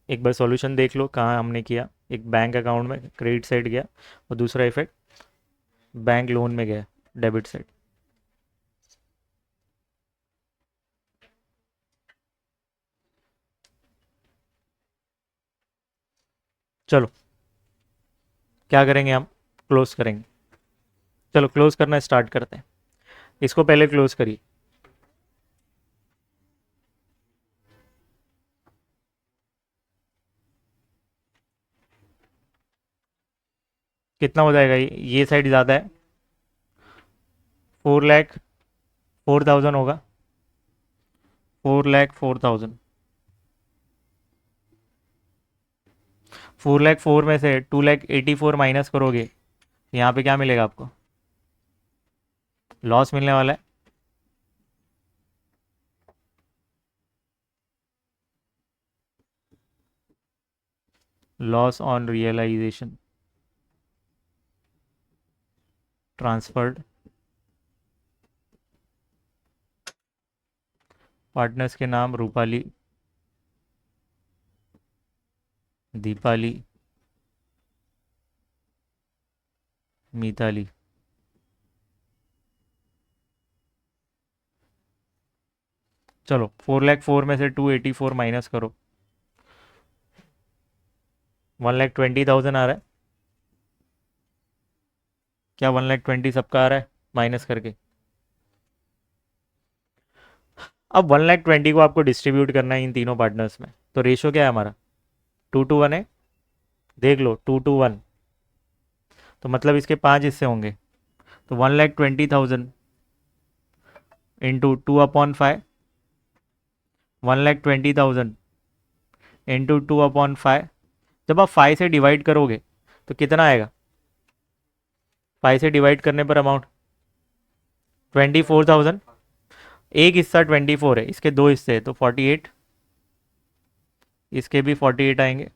एक बार सॉल्यूशन देख लो कहाँ हमने किया। एक बैंक अकाउंट में क्रेडिट साइड गया, और दूसरा इफेक्ट बैंक लोन में गया, डेबिट साइड। चलो, क्या करेंगे हम? क्लोज करेंगे। चलो क्लोज करना स्टार्ट करते हैं। इसको पहले क्लोज करिए। कितना हो जाएगा? ये साइड ज़्यादा है, 4,04,000 होगा, 4,04,000। 4,04,000 में से 2,84,000 माइनस करोगे, यहाँ पे क्या मिलेगा आपको? लॉस मिलने वाला है। Loss on realisation transferred, partners के नाम रूपाली, दीपाली, मिताली। चलो 4,04,000 में से 284 माइनस करो, 1,20,000 आ रहा है। क्या 1,20,000 सबका आ रहा है माइनस करके? अब 1,20,000 को आपको डिस्ट्रीब्यूट करना है इन तीनों पार्टनर्स में, तो रेशो क्या है हमारा? 2:1 है। देख लो, 2:1, तो मतलब इसके 5 हिस्से होंगे, तो 1,20,000 इंटू 2/5, 1,20,000 इंटू 2/5। जब आप 5 से डिवाइड करोगे तो कितना आएगा? 5 से डिवाइड करने पर अमाउंट 24,000। एक हिस्सा 24 है, इसके दो हिस्से हैं, तो 48, इसके भी 48 आएंगे,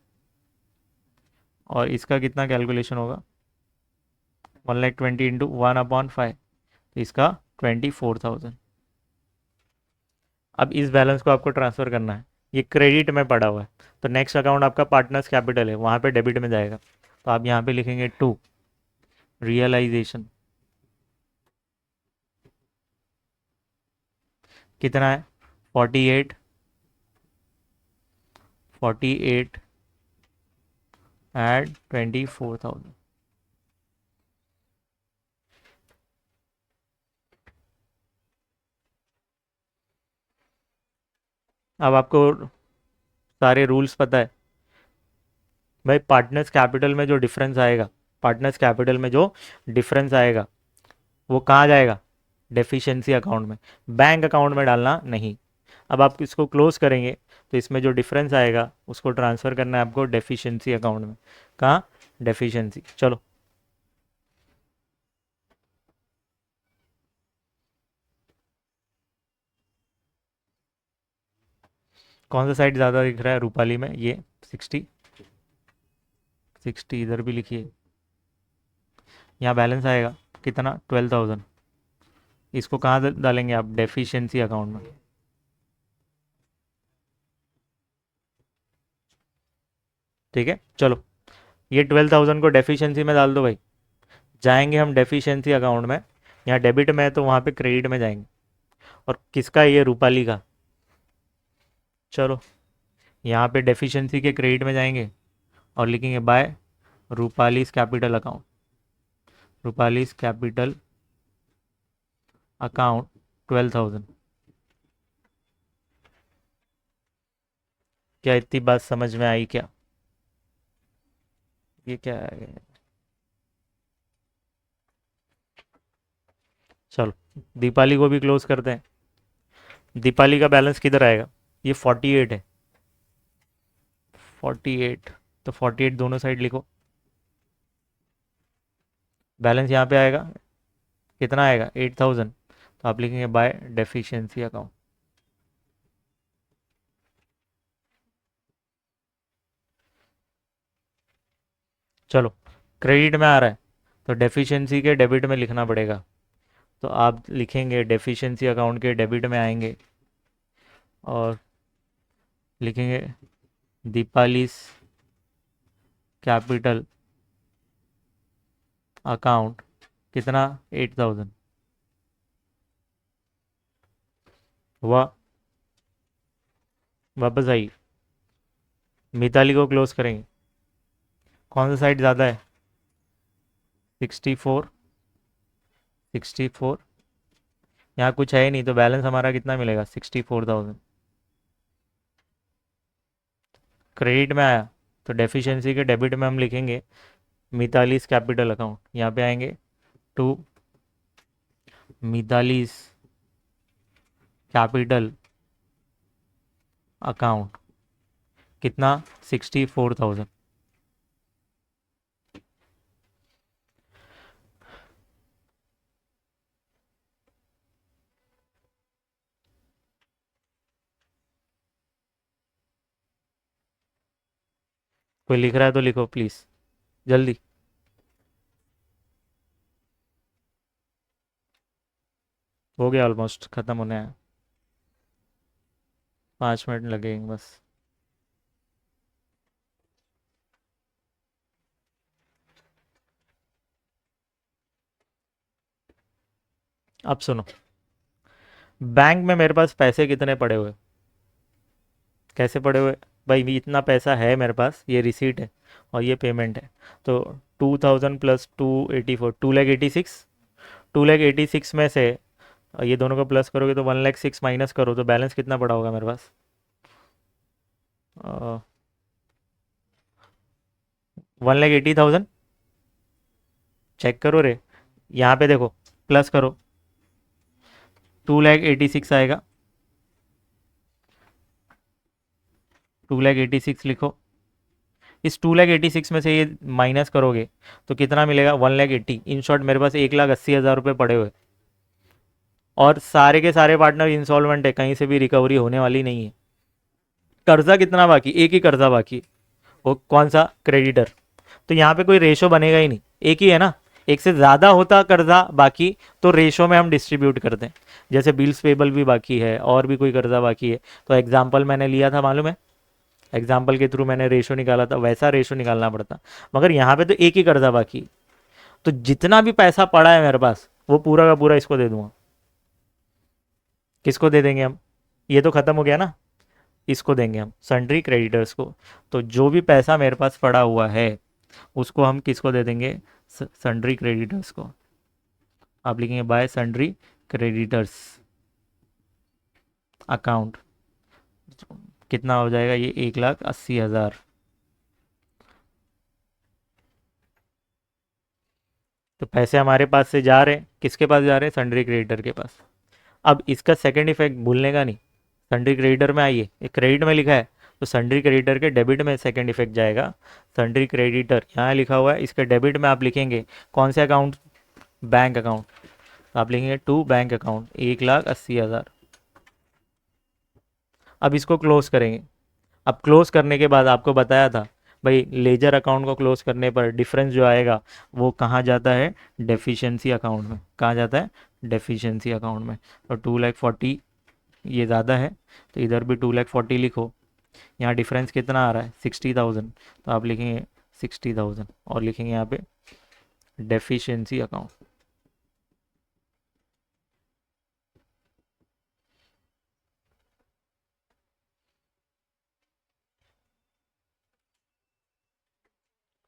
और इसका कितना कैलकुलेशन होगा? 1,20,000 इंटू 1/5, तो इसका 24,000। अब इस बैलेंस को आपको ट्रांसफ़र करना है, ये क्रेडिट में पड़ा हुआ है, तो नेक्स्ट अकाउंट आपका पार्टनर्स कैपिटल है, वहाँ पे डेबिट में जाएगा, तो आप यहाँ पे लिखेंगे 2, रियलाइजेशन कितना है? 48, 48 एट 24,000। अब आपको सारे रूल्स पता है भाई। पार्टनर्स कैपिटल में जो डिफरेंस आएगा, पार्टनर्स कैपिटल में जो डिफरेंस आएगा वो कहाँ जाएगा? डेफिशिएंसी अकाउंट में। बैंक अकाउंट में डालना नहीं। अब आप इसको क्लोज करेंगे तो इसमें जो डिफरेंस आएगा उसको ट्रांसफ़र करना है आपको डेफिशिएंसी अकाउंट में। कहाँ? डेफिशिएंसी। चलो, कौन सा साइड ज़्यादा दिख रहा है रूपाली में? ये 60, 60 इधर भी लिखिए। यहाँ बैलेंस आएगा कितना? 12,000। इसको कहाँ डालेंगे आप? डेफिशिएंसी अकाउंट में। ठीक है, चलो ये 12,000 को डेफिशिएंसी में डाल दो भाई। जाएंगे हम डेफिशिएंसी अकाउंट में। यहाँ डेबिट में है तो वहाँ पे क्रेडिट में जाएंगे। और किसका? ये रूपाली का। चलो यहाँ पे डेफिशिएंसी के क्रेडिट में जाएंगे और लिखेंगे by Rupali's capital account. Rupali's capital account 12,000। क्या इतनी बात समझ में आई क्या? ये क्या है? चलो दीपाली को भी क्लोज करते हैं। दीपाली का बैलेंस किधर आएगा? ये 48 है। 48, तो 48 दोनों साइड लिखो। बैलेंस यहाँ पे आएगा कितना? आएगा 8,000। तो आप लिखेंगे बाय डेफिशिएंसी अकाउंट। चलो क्रेडिट में आ रहा है तो डेफिशिएंसी के डेबिट में लिखना पड़ेगा। तो आप लिखेंगे डेफिशिएंसी अकाउंट के डेबिट में आएंगे और लिखेंगे दीपालीस कैपिटल अकाउंट कितना? 8,000। हुआ? वापस आई। मिताली को क्लोज करेंगे। कौन सा साइड ज़्यादा है? 64, 64। यहाँ कुछ है ही नहीं तो बैलेंस हमारा कितना मिलेगा? 64,000। क्रेडिट में आया तो डेफिशिएंसी के डेबिट में हम लिखेंगे मितालीस कैपिटल अकाउंट। यहाँ पे आएंगे टू मितालीस कैपिटल अकाउंट कितना? 64,000। कोई लिख रहा है तो लिखो प्लीज़, जल्दी। हो गया, ऑलमोस्ट ख़त्म होने आया। 5 मिनट लगेंगे बस। अब सुनो, बैंक में मेरे पास पैसे कितने पड़े हुए? कैसे पड़े हुए भाई? भी इतना पैसा है मेरे पास, ये रिसीट है और ये पेमेंट है। तो 2,000 प्लस 284, 2,86,000। 2,86,000 में से ये दोनों को प्लस करोगे तो 1,06,000 माइनस करो तो बैलेंस कितना पड़ा होगा मेरे पास? 1,80,000। चेक करो रे, यहाँ पे देखो, प्लस करो 2,86,000 आएगा। 2,86,000 लिखो। इस 2,86,000 में से ये माइनस करोगे तो कितना मिलेगा? 1,80,000। इन शॉर्ट मेरे पास 1,80,000 रुपये पड़े हुए और सारे के सारे पार्टनर इंसॉल्वेंट है, कहीं से भी रिकवरी होने वाली नहीं है। कर्जा कितना बाकी? एक ही कर्जा बाकी, वो कौन सा? क्रेडिटर। तो यहाँ पे कोई रेशो बनेगा ही नहीं, एक ही है ना। एक से ज़्यादा होता कर्जा बाकी तो रेशो में हम डिस्ट्रीब्यूट करते हैं। जैसे बिल्स पेबल भी बाकी है और भी कोई कर्जा बाकी है तो एग्जाम्पल मैंने लिया था मालूम है, एग्जाम्पल के थ्रू मैंने रेशो निकाला था, वैसा रेशो निकालना पड़ता। मगर यहाँ पे तो एक ही कर्जा बाकी, तो जितना भी पैसा पड़ा है मेरे पास वो पूरा का पूरा इसको दे दूंगा। किसको दे देंगे हम? ये तो खत्म हो गया ना, इसको देंगे हम सन्ड्री क्रेडिटर्स को। तो जो भी पैसा मेरे पास पड़ा हुआ है उसको हम किसको दे देंगे? सन्ड्री क्रेडिटर्स को। आप लिखेंगे बाय सन्ड्री क्रेडिटर्स अकाउंट। कितना हो जाएगा ये? 1,80,000। तो पैसे हमारे पास से जा रहे हैं, किसके पास जा रहे हैं? सन्ड्री क्रेडिटर के पास। अब इसका सेकंड इफेक्ट भूलने का नहीं। सन्ड्री क्रेडिटर में आइए, ये क्रेडिट में लिखा है तो सन्ड्री क्रेडिटर के डेबिट में सेकंड इफेक्ट जाएगा। सन्ड्री क्रेडिटर यहाँ लिखा हुआ है, इसके डेबिट में आप लिखेंगे कौन से अकाउंट? Bank account. तो आप लिखेंगे टू बैंक अकाउंट 1,80,000। अब इसको क्लोज करेंगे। अब क्लोज करने के बाद आपको बताया था भाई लेजर अकाउंट को क्लोज करने पर डिफरेंस जो आएगा वो कहाँ जाता है? डेफिशिएंसी अकाउंट में। कहाँ जाता है? डेफिशिएंसी अकाउंट में। और 2,40,000 ये ज़्यादा है तो इधर भी 2,40,000 लिखो। यहाँ डिफरेंस कितना आ रहा है? 60,000। तो आप लिखेंगे 60,000 और लिखेंगे यहाँ पे डेफिशिएंसी अकाउंट।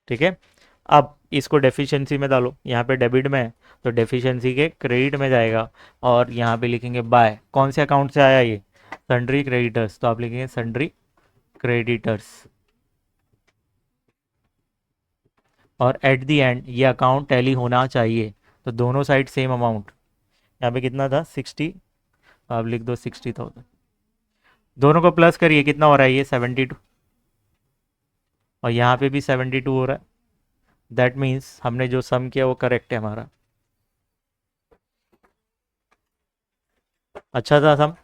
ठीक है। अब इसको डेफिशिएंसी में डालो, यहाँ पे डेबिट में है तो डेफिशिएंसी के क्रेडिट में जाएगा। और यहाँ पे लिखेंगे बाय कौन से अकाउंट से आया ये? Sundry creditors. तो आप लिखेंगे सन्ड्री क्रेडिटर्स। और एट द एंड ये अकाउंट टैली होना चाहिए, तो दोनों साइड सेम अमाउंट। यहाँ पे कितना था? 60। आप लिख दो 60,000। दोनों को प्लस करिए, कितना हो रहा है ये? 72। और यहाँ पे भी 72 हो रहा है। दैट मीन्स हमने जो सम किया वो करेक्ट है हमारा। अच्छा था सम।